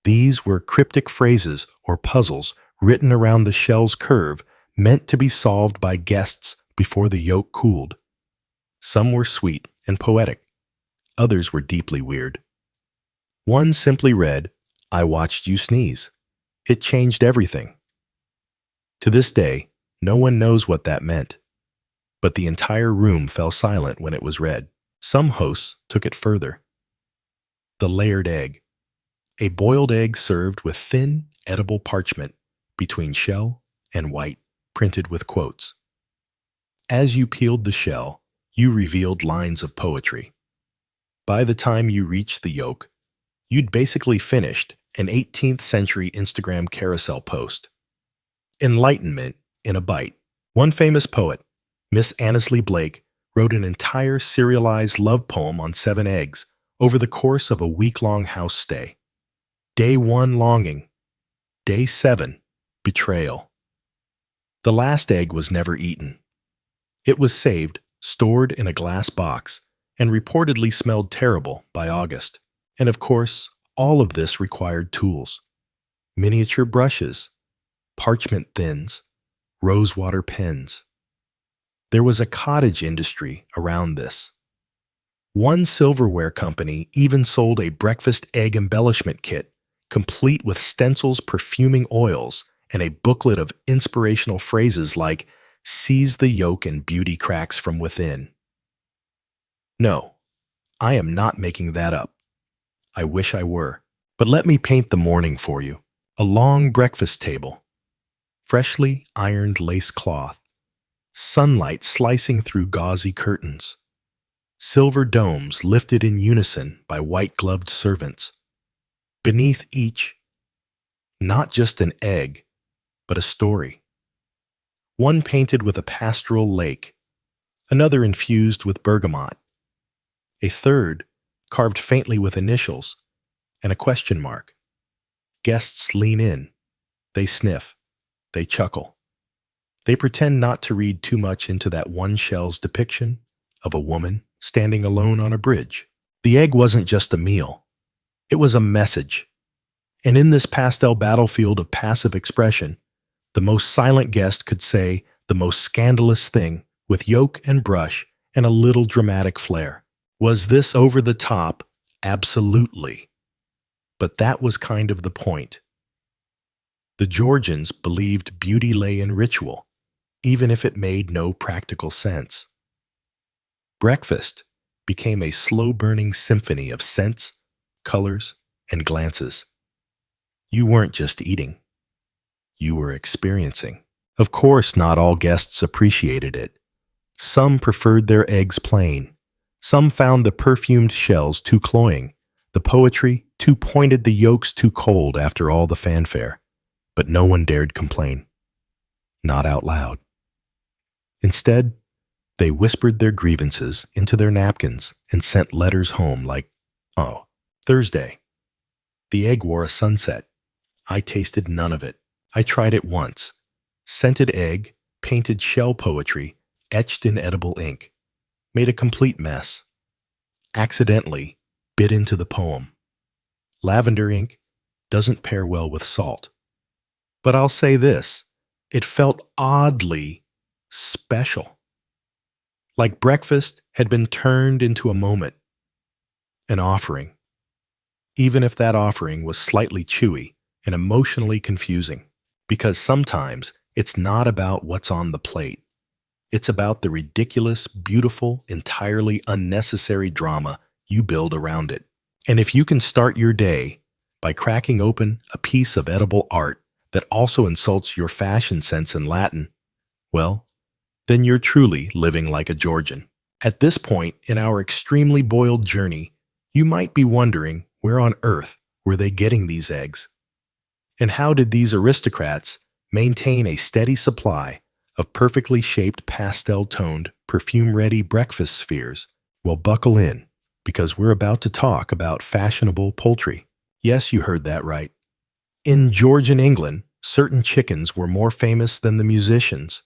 These were cryptic phrases or puzzles written around the shell's curve meant to be solved by guests before the yolk cooled. Some were sweet and poetic. Others were deeply weird. One simply read, "I watched you sneeze. It changed everything." To this day, no one knows what that meant, but the entire room fell silent when it was read. Some hosts took it further. The layered egg. A boiled egg served with thin, edible parchment between shell and white, printed with quotes. As you peeled the shell, you revealed lines of poetry. By the time you reached the yolk, you'd basically finished an 18th century Instagram carousel post. Enlightenment in a bite. One famous poet, Miss Annesley Blake, wrote an entire serialized love poem on 7 eggs over the course of a week-long house stay. Day 1, longing. Day 7, betrayal. The last egg was never eaten. It was saved, stored in a glass box, and reportedly smelled terrible by August. And of course, all of this required tools. Miniature brushes, parchment thins, rosewater pens. There was a cottage industry around this. One silverware company even sold a breakfast egg embellishment kit, complete with stencils, perfuming oils, and a booklet of inspirational phrases like, "Seize the yolk and beauty cracks from within." No, I am not making that up. I wish I were. But let me paint the morning for you. A long breakfast table. Freshly ironed lace cloth. Sunlight slicing through gauzy curtains. Silver domes lifted in unison by white-gloved servants. Beneath each, not just an egg, but a story. One painted with a pastoral lake, another infused with bergamot, a third carved faintly with initials and a question mark. Guests lean in, they sniff, they chuckle. They pretend not to read too much into that one shell's depiction of a woman standing alone on a bridge. The egg wasn't just a meal. It was a message. And in this pastel battlefield of passive expression, the most silent guest could say the most scandalous thing with yolk and brush and a little dramatic flair. Was this over the top? Absolutely. But that was kind of the point. The Georgians believed beauty lay in ritual, even if it made no practical sense. Breakfast became a slow-burning symphony of scents, colors, and glances. You weren't just eating. You were experiencing. Of course, not all guests appreciated it. Some preferred their eggs plain. Some found the perfumed shells too cloying, the poetry too pointed, the yolks too cold after all the fanfare. But no one dared complain. Not out loud. Instead, they whispered their grievances into their napkins and sent letters home like, "Oh, Thursday. The egg wore a sunset. I tasted none of it. I tried it once. Scented egg, painted shell poetry, etched in edible ink. Made a complete mess. Accidentally bit into the poem. Lavender ink doesn't pair well with salt. But I'll say this, it felt oddly special. Like breakfast had been turned into a moment, an offering, even if that offering was slightly chewy and emotionally confusing, because sometimes it's not about what's on the plate. It's about the ridiculous, beautiful, entirely unnecessary drama you build around it. And if you can start your day by cracking open a piece of edible art that also insults your fashion sense in Latin, well, then you're truly living like a Georgian. At this point in our extremely boiled journey, you might be wondering where on earth were they getting these eggs? And how did these aristocrats maintain a steady supply of perfectly shaped pastel-toned, perfume-ready breakfast spheres? Well, buckle in, because we're about to talk about fashionable poultry. Yes, you heard that right. In Georgian England, certain chickens were more famous than the musicians.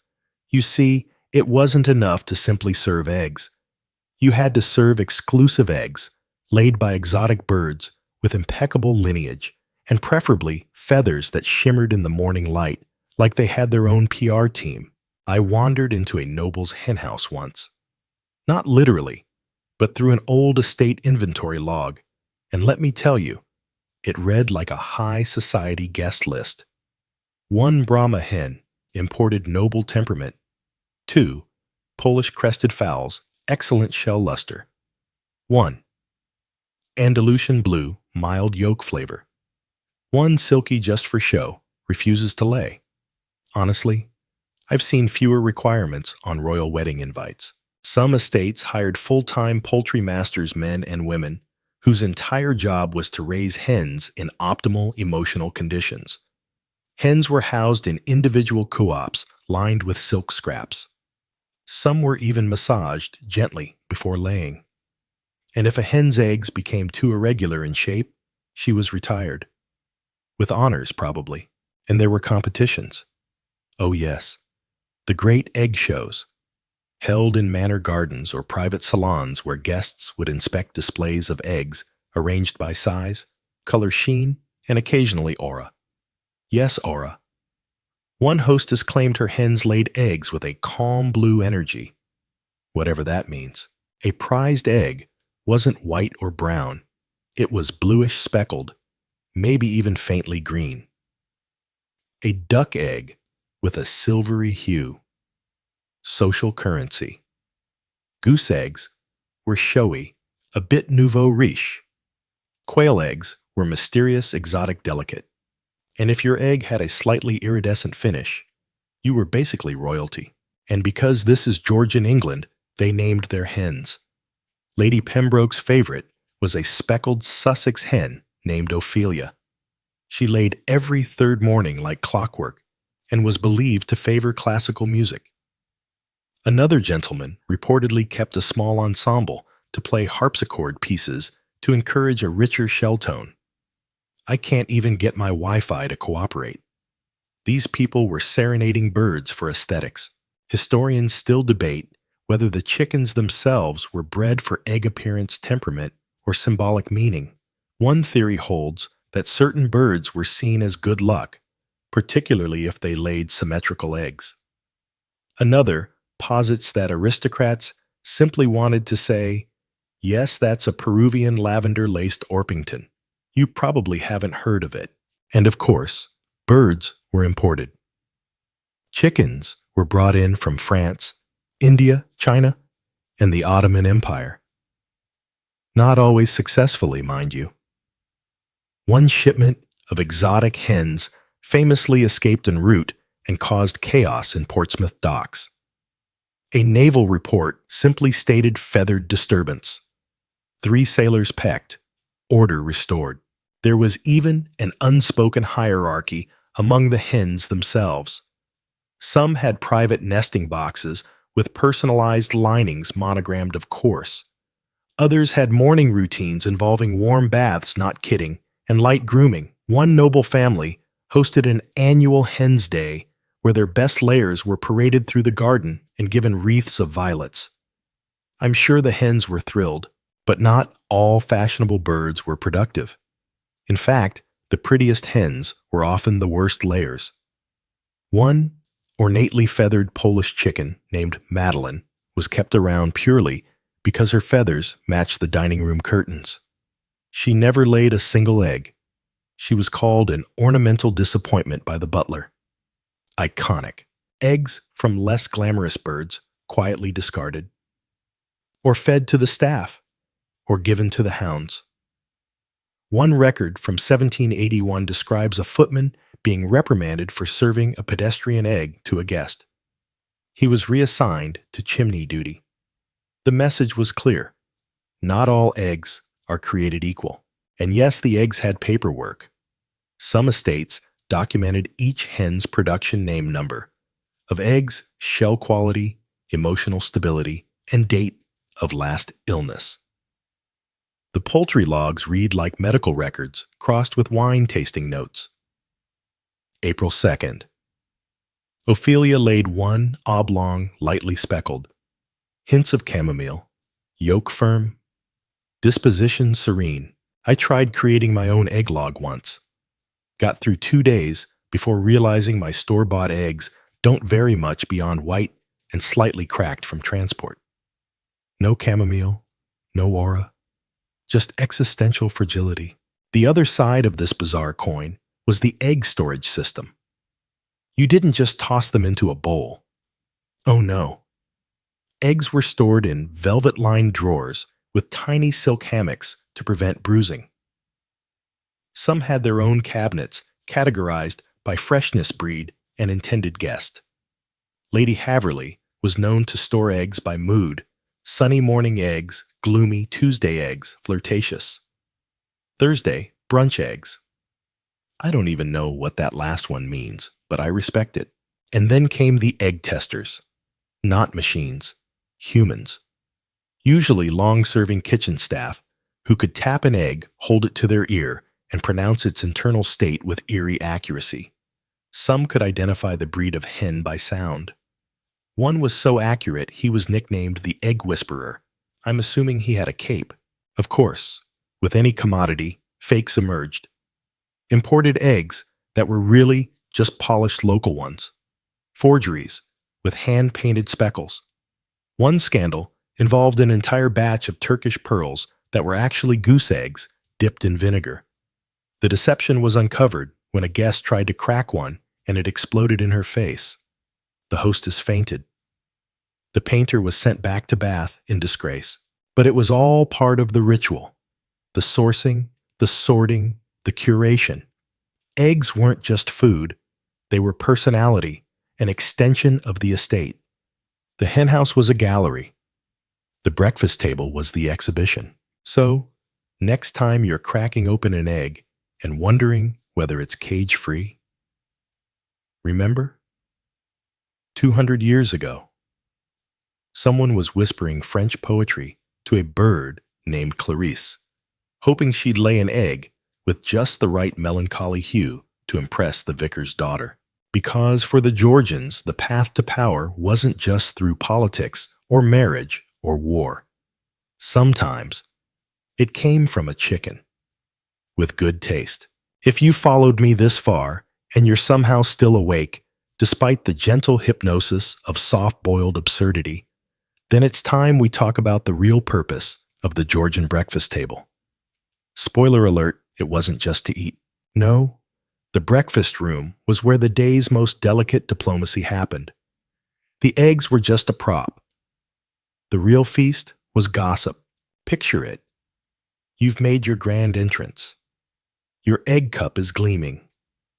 You see, it wasn't enough to simply serve eggs. You had to serve exclusive eggs, laid by exotic birds with impeccable lineage, and preferably feathers that shimmered in the morning light, like they had their own PR team. I wandered into a noble's henhouse once. Not literally, but through an old estate inventory log, and let me tell you, it read like a high society guest list. 1 Brahma hen, imported noble temperament. 2 Polish crested fowls, excellent shell luster. 1 Andalusian blue, mild yolk flavor. 1 silky just for show, refuses to lay. Honestly, I've seen fewer requirements on royal wedding invites. Some estates hired full-time poultry masters, men and women, whose entire job was to raise hens in optimal emotional conditions. Hens were housed in individual co-ops lined with silk scraps. Some were even massaged gently before laying. And if a hen's eggs became too irregular in shape, she was retired. With honors, probably. And there were competitions. Oh yes, the great egg shows, held in manor gardens or private salons where guests would inspect displays of eggs arranged by size, color, sheen, and occasionally aura. Yes, aura. One hostess claimed her hens laid eggs with a calm blue energy, whatever that means. A prized egg wasn't white or brown. It was bluish speckled, maybe even faintly green. A duck egg with a silvery hue. Social currency. Goose eggs were showy, a bit nouveau riche. Quail eggs were mysterious, exotic, delicate. And if your egg had a slightly iridescent finish, you were basically royalty. And because this is Georgian England, they named their hens. Lady Pembroke's favorite was a speckled Sussex hen named Ophelia. She laid every 3rd morning like clockwork and was believed to favor classical music. Another gentleman reportedly kept a small ensemble to play harpsichord pieces to encourage a richer shell tone. I can't even get my Wi-Fi to cooperate. These people were serenading birds for aesthetics. Historians still debate whether the chickens themselves were bred for egg appearance, temperament, or symbolic meaning. One theory holds that certain birds were seen as good luck, particularly if they laid symmetrical eggs. Another posits that aristocrats simply wanted to say, "Yes, that's a Peruvian lavender-laced Orpington. You probably haven't heard of it." And of course, birds were imported. Chickens were brought in from France, India, China, and the Ottoman Empire. Not always successfully, mind you. One shipment of exotic hens famously escaped en route and caused chaos in Portsmouth docks. A naval report simply stated feathered disturbance. 3 sailors pecked, order restored. There was even an unspoken hierarchy among the hens themselves. Some had private nesting boxes with personalized linings monogrammed, of course. Others had morning routines involving warm baths, not kidding, and light grooming. One noble family hosted an annual Hens' Day where their best layers were paraded through the garden and given wreaths of violets. I'm sure the hens were thrilled, but not all fashionable birds were productive. In fact, the prettiest hens were often the worst layers. One ornately feathered Polish chicken named Madeline was kept around purely because her feathers matched the dining room curtains. She never laid a single egg. She was called an ornamental disappointment by the butler. Iconic. Eggs from less glamorous birds quietly discarded, or fed to the staff, or given to the hounds. One record from 1781 describes a footman being reprimanded for serving a pedestrian egg to a guest. He was reassigned to chimney duty. The message was clear. Not all eggs are created equal. And yes, the eggs had paperwork. Some estates documented each hen's production name number of eggs, shell quality, emotional stability, and date of last illness. The poultry logs read like medical records crossed with wine tasting notes. April 2nd. Ophelia laid 1 oblong, lightly speckled. Hints of chamomile. Yolk firm. Disposition serene. I tried creating my own egg log once. Got through 2 days before realizing my store-bought eggs don't vary much beyond white and slightly cracked from transport. No chamomile, no aura, just existential fragility. The other side of this bizarre coin was the egg storage system. You didn't just toss them into a bowl. Oh no. Eggs were stored in velvet-lined drawers with tiny silk hammocks to prevent bruising. Some had their own cabinets categorized by freshness breed and intended guest. Lady Haverley was known to store eggs by mood: sunny morning eggs, gloomy Tuesday eggs, flirtatious. Thursday, brunch eggs. I don't even know what that last one means, but I respect it. And then came the egg testers. Not machines, humans. Usually long-serving kitchen staff who could tap an egg, hold it to their ear, and pronounce its internal state with eerie accuracy. Some could identify the breed of hen by sound. One was so accurate he was nicknamed the Egg Whisperer. I'm assuming he had a cape. Of course, with any commodity, fakes emerged. Imported eggs that were really just polished local ones. Forgeries with hand-painted speckles. One scandal involved an entire batch of Turkish pearls that were actually goose eggs dipped in vinegar. The deception was uncovered when a guest tried to crack one and it exploded in her face. The hostess fainted. The painter was sent back to Bath in disgrace. But it was all part of the ritual. The sourcing, the sorting, the curation. Eggs weren't just food. They were personality, an extension of the estate. The henhouse was a gallery. The breakfast table was the exhibition. So, next time you're cracking open an egg and wondering whether it's cage-free, remember? 200 years ago, someone was whispering French poetry to a bird named Clarice, hoping she'd lay an egg with just the right melancholy hue to impress the vicar's daughter. Because for the Georgians, the path to power wasn't just through politics or marriage or war. Sometimes it came from a chicken with good taste. If you followed me this far and you're somehow still awake, despite the gentle hypnosis of soft-boiled absurdity, then it's time we talk about the real purpose of the Georgian breakfast table. Spoiler alert, it wasn't just to eat. No, the breakfast room was where the day's most delicate diplomacy happened. The eggs were just a prop. The real feast was gossip. Picture it. You've made your grand entrance. Your egg cup is gleaming.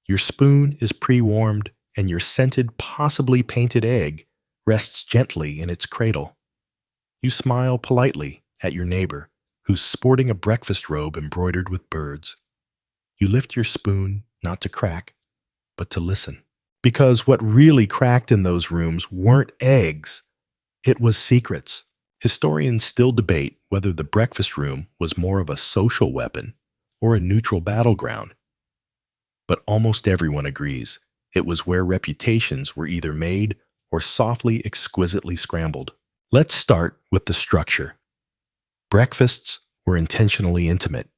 Your spoon is pre-warmed, and your scented, possibly painted egg rests gently in its cradle. You smile politely at your neighbor, who's sporting a breakfast robe embroidered with birds. You lift your spoon, not to crack, but to listen. Because what really cracked in those rooms weren't eggs, it was secrets. Historians still debate whether the breakfast room was more of a social weapon or a neutral battleground. But almost everyone agrees it was where reputations were either made or softly, exquisitely scrambled. Let's start with the structure. Breakfasts were intentionally intimate.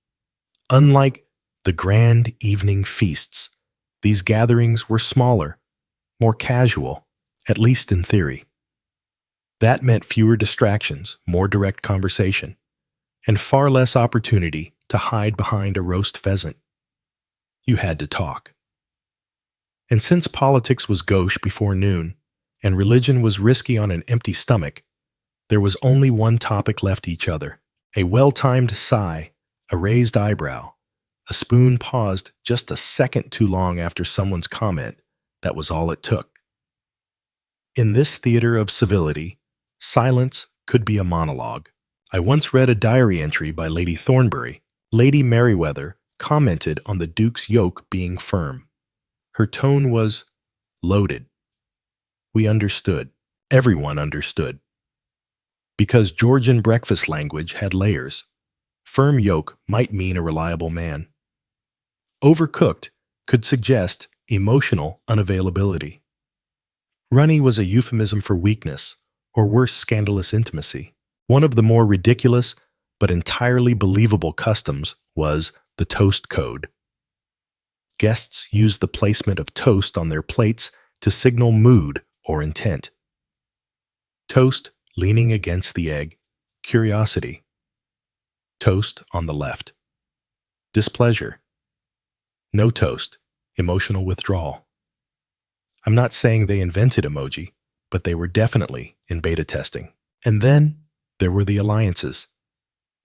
Unlike the grand evening feasts, these gatherings were smaller, more casual, at least in theory. That meant fewer distractions, more direct conversation, and far less opportunity to hide behind a roast pheasant. You had to talk. And since politics was gauche before noon, and religion was risky on an empty stomach, there was only one topic left each other. A well-timed sigh, a raised eyebrow, a spoon paused just a second too long after someone's comment. That was all it took. In this theater of civility, silence could be a monologue. I once read a diary entry by Lady Thornbury. Lady Merriweather commented on the Duke's yoke being firm. Her tone was loaded. We understood. Everyone understood. Because Georgian breakfast language had layers. Firm yoke might mean a reliable man. Overcooked could suggest emotional unavailability. Runny was a euphemism for weakness, or worse, scandalous intimacy. One of the more ridiculous but entirely believable customs was the toast code. Guests used the placement of toast on their plates to signal mood or intent. Toast leaning against the egg, curiosity. Toast on the left, displeasure. No toast, emotional withdrawal. I'm not saying they invented emoji, but they were definitely in beta testing. And then there were the alliances.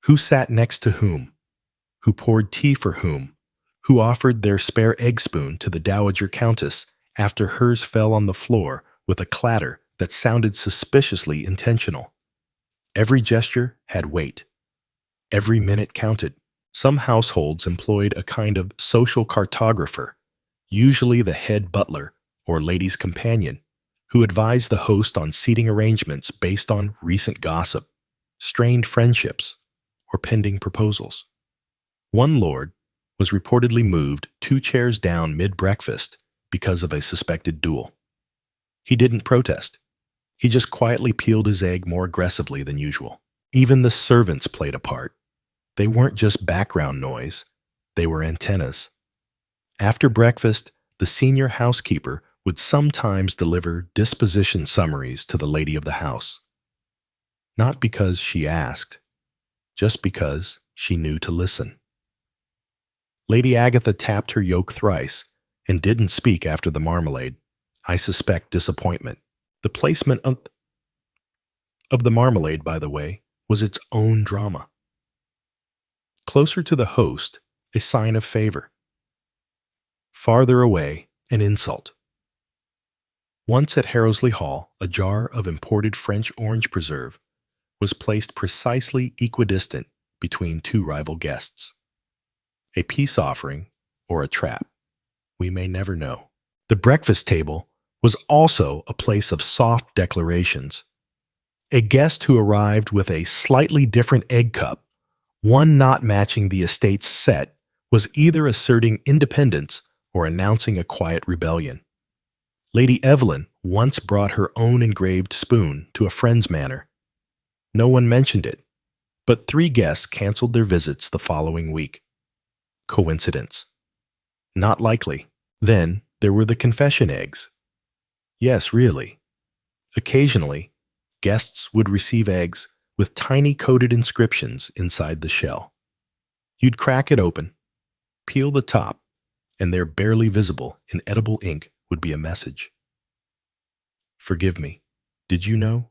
Who sat next to whom? Who poured tea for whom? Who offered their spare egg spoon to the Dowager Countess after hers fell on the floor with a clatter that sounded suspiciously intentional? Every gesture had weight. Every minute counted. Some households employed a kind of social cartographer, usually the head butler or lady's companion, who advised the host on seating arrangements based on recent gossip, strained friendships, or pending proposals. One lord was reportedly moved 2 chairs down mid-breakfast because of a suspected duel. He didn't protest. He just quietly peeled his egg more aggressively than usual. Even the servants played a part. They weren't just background noise, they were antennas. After breakfast, the senior housekeeper would sometimes deliver disposition summaries to the lady of the house. Not because she asked, just because she knew to listen. Lady Agatha tapped her yoke thrice and didn't speak after the marmalade. I suspect disappointment. The placement of the marmalade, by the way, was its own drama. Closer to the host, a sign of favor. Farther away, an insult. Once at Harrowsley Hall, a jar of imported French orange preserve was placed precisely equidistant between 2 rival guests. A peace offering or a trap, we may never know. The breakfast table was also a place of soft declarations. A guest who arrived with a slightly different egg cup, one not matching the estate's set, was either asserting independence or announcing a quiet rebellion. Lady Evelyn once brought her own engraved spoon to a friend's manor, No one mentioned it, but 3 guests canceled their visits the following week. Coincidence? Not likely. Then there were the confession eggs. Yes, really. Occasionally, guests would receive eggs with tiny coded inscriptions inside the shell. You'd crack it open, peel the top, and there, barely visible in edible ink, would be a message. Forgive me. Did you know?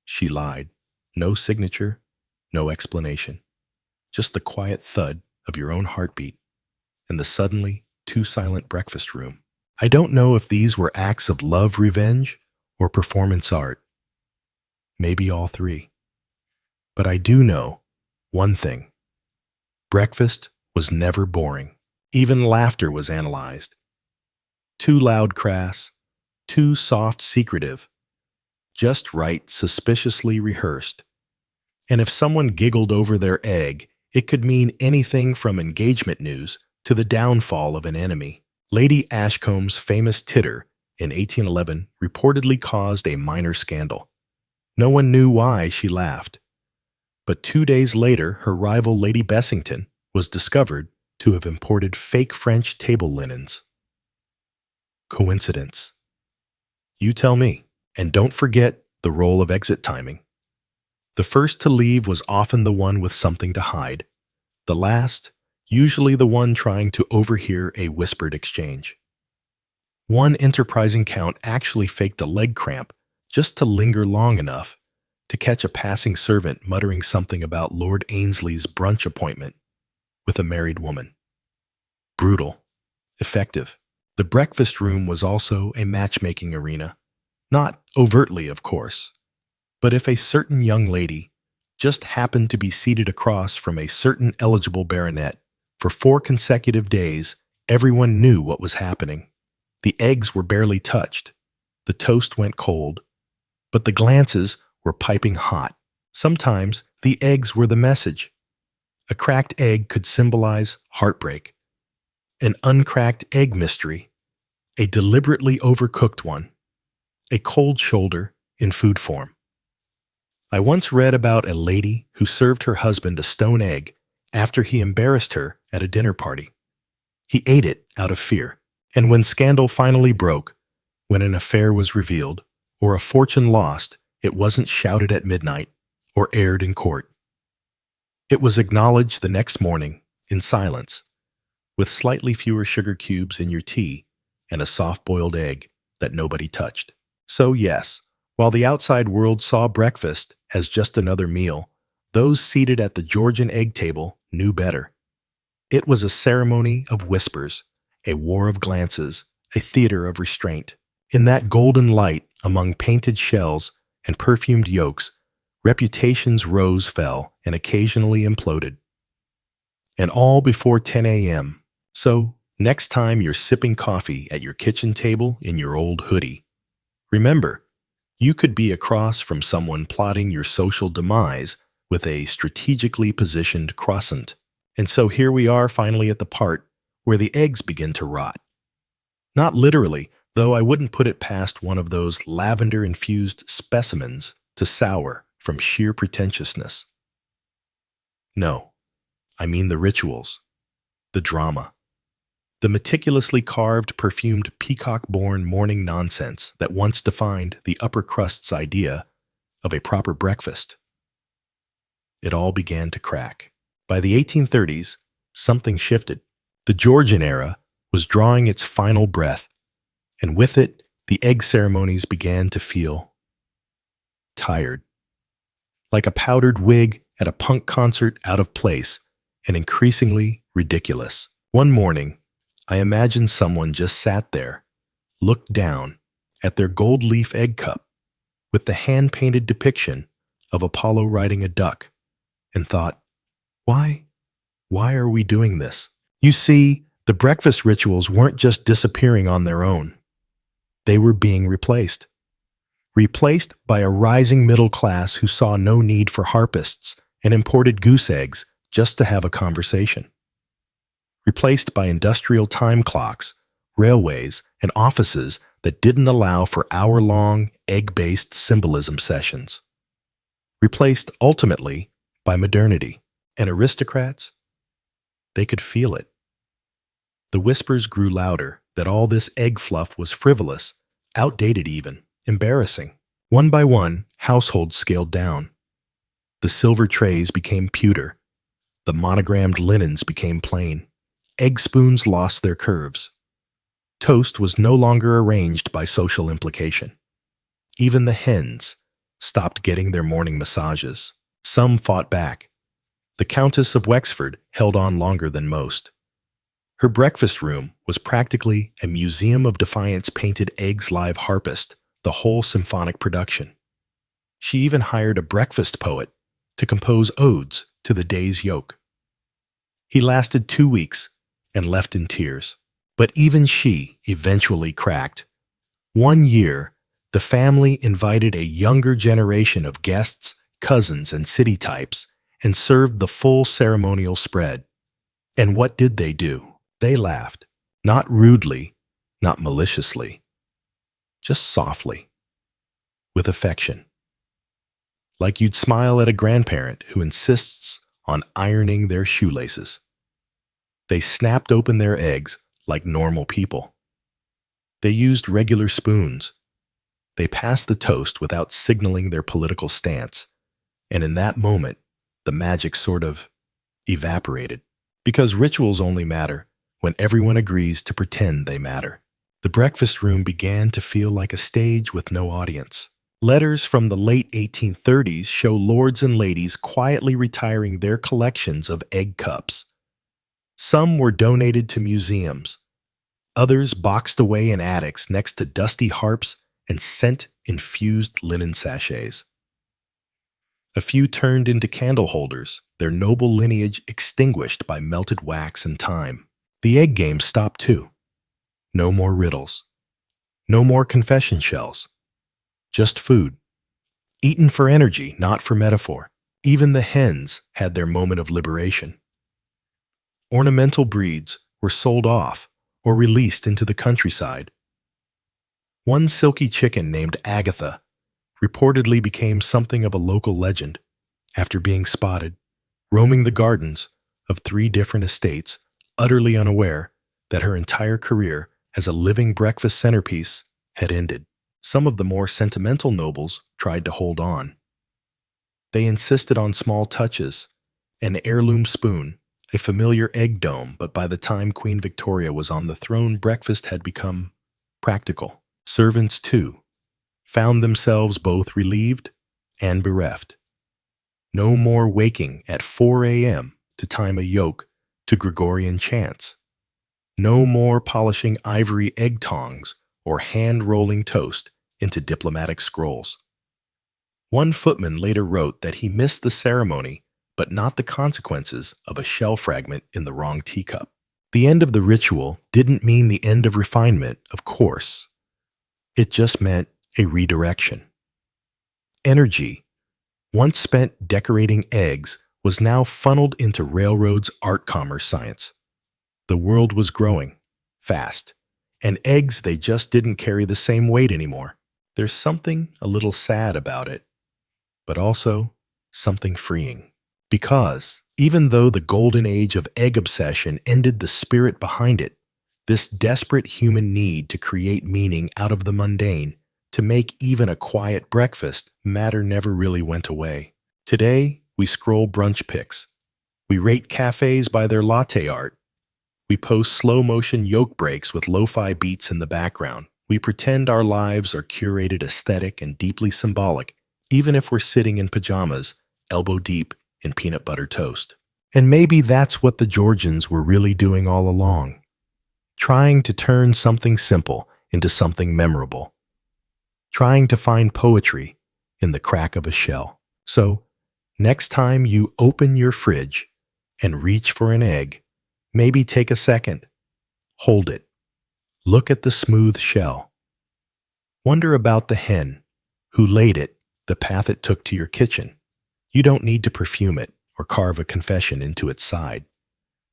She lied. No signature, no explanation. Just the quiet thud of your own heartbeat and the suddenly too silent breakfast room. I don't know if these were acts of love revenge or performance art. Maybe all 3. But I do know one thing. Breakfast was never boring. Even laughter was analyzed. Too loud crass, too soft secretive, just right suspiciously rehearsed. And if someone giggled over their egg, it could mean anything from engagement news to the downfall of an enemy. Lady Ashcomb's famous titter in 1811 reportedly caused a minor scandal. No one knew why she laughed. But 2 days later, her rival Lady Bessington was discovered to have imported fake French table linens. Coincidence? You tell me. And don't forget the role of exit timing. The first to leave was often the one with something to hide. The last, usually the one trying to overhear a whispered exchange. One enterprising count actually faked a leg cramp just to linger long enough to catch a passing servant muttering something about Lord Ainsley's brunch appointment with a married woman. Brutal. Effective. The breakfast room was also a matchmaking arena. Not overtly, of course, but if a certain young lady just happened to be seated across from a certain eligible baronet for 4 consecutive days, everyone knew what was happening. The eggs were barely touched. The toast went cold, but the glances were piping hot. Sometimes the eggs were the message. A cracked egg could symbolize heartbreak. An uncracked egg mystery. A deliberately overcooked one. A cold shoulder in food form. I once read about a lady who served her husband a stone egg after he embarrassed her at a dinner party. He ate it out of fear, and when scandal finally broke, when an affair was revealed, or a fortune lost, it wasn't shouted at midnight or aired in court. It was acknowledged the next morning in silence, with slightly fewer sugar cubes in your tea and a soft-boiled egg that nobody touched. So yes, while the outside world saw breakfast as just another meal, those seated at the Georgian egg table knew better. It was a ceremony of whispers, a war of glances, a theater of restraint. In that golden light among painted shells and perfumed yolks, reputations rose, fell, and occasionally imploded. And all before 10 a.m. So, next time you're sipping coffee at your kitchen table in your old hoodie, remember, you could be across from someone plotting your social demise with a strategically positioned croissant. And so here we are finally at the part where the eggs begin to rot. Not literally, though I wouldn't put it past one of those lavender-infused specimens to sour from sheer pretentiousness. No, I mean the rituals, the drama, the meticulously carved, perfumed, peacock-born morning nonsense that once defined the upper crust's idea of a proper breakfast. It all began to crack. By the 1830s, something shifted. The Georgian era was drawing its final breath, and with it, the egg ceremonies began to feel tired. Like a powdered wig at a punk concert, out of place and increasingly ridiculous. One morning, I imagined someone just sat there, looked down at their gold leaf egg cup with the hand-painted depiction of Apollo riding a duck, and thought, why are we doing this? You see, the breakfast rituals weren't just disappearing on their own. They were being replaced. Replaced by a rising middle class who saw no need for harpists and imported goose eggs just to have a conversation. Replaced by industrial time clocks, railways, and offices that didn't allow for hour-long, egg-based symbolism sessions. replaced ultimately by modernity. And aristocrats, they could feel it. The whispers grew louder that all this egg fluff was frivolous, outdated even, embarrassing. One by one, households scaled down. The silver trays became pewter. The monogrammed linens became plain. Egg spoons lost their curves. Toast was no longer arranged by social implication. Even the hens stopped getting their morning massages. Some fought back. The Countess of Wexford held on longer than most. Her breakfast room was practically a museum of defiance painted eggs live harpist, the whole symphonic production. She even hired a breakfast poet to compose odes to the day's yolk. He lasted 2 weeks and left in tears. But even she eventually cracked. One year, the family invited a younger generation of guests, cousins, and city types and served the full ceremonial spread. And what did they do? They laughed. Not rudely, not maliciously. Just softly. With affection. Like you'd smile at a grandparent who insists on ironing their shoelaces. They snapped open their eggs like normal people. They used regular spoons. They passed the toast without signaling their political stance. And in that moment, the magic sort of evaporated. Because rituals only matter when everyone agrees to pretend they matter. The breakfast room began to feel like a stage with no audience. Letters from the late 1830s show lords and ladies quietly retiring their collections of egg cups. Some were donated to museums, others boxed away in attics next to dusty harps and scent-infused linen sachets. A few turned into candle holders, their noble lineage extinguished by melted wax and time. The egg game stopped too. No more riddles. No more confession shells. Just food. Eaten for energy, not for metaphor. Even the hens had their moment of liberation. Ornamental breeds were sold off or released into the countryside. One silky chicken named Agatha reportedly became something of a local legend after being spotted, roaming the gardens of 3 different estates, utterly unaware that her entire career as a living breakfast centerpiece had ended. Some of the more sentimental nobles tried to hold on. They insisted on small touches, an heirloom spoon, a familiar egg dome, but by the time Queen Victoria was on the throne, breakfast had become practical. Servants, too, found themselves both relieved and bereft. No more waking at 4 a.m. to time a yolk to Gregorian chants. No more polishing ivory egg tongs or hand-rolling toast into diplomatic scrolls. One footman later wrote that he missed the ceremony but not the consequences of a shell fragment in the wrong teacup. The end of the ritual didn't mean the end of refinement, of course. It just meant a redirection. Energy, once spent decorating eggs, was now funneled into railroads' art commerce science. The world was growing, fast, and eggs, they just didn't carry the same weight anymore. There's something a little sad about it, but also something freeing. Because, even though the golden age of egg obsession ended the spirit behind it, this desperate human need to create meaning out of the mundane, to make even a quiet breakfast matter, never really went away. Today, we scroll brunch pics. We rate cafes by their latte art. We post slow-motion yolk breaks with lo-fi beats in the background. We pretend our lives are curated, aesthetic, and deeply symbolic, even if we're sitting in pajamas, elbow deep in peanut butter toast. And maybe that's what the Georgians were really doing all along, trying to turn something simple into something memorable, trying to find poetry in the crack of a shell. So, next time you open your fridge and reach for an egg, maybe take a second, hold it, look at the smooth shell. Wonder about the hen who laid it, the path it took to your kitchen. You don't need to perfume it or carve a confession into its side.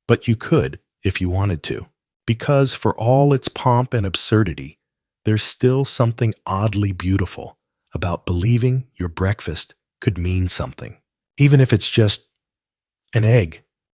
But you could if you wanted to, because for all its pomp and absurdity, there's still something oddly beautiful about believing your breakfast could mean something, even if it's just an egg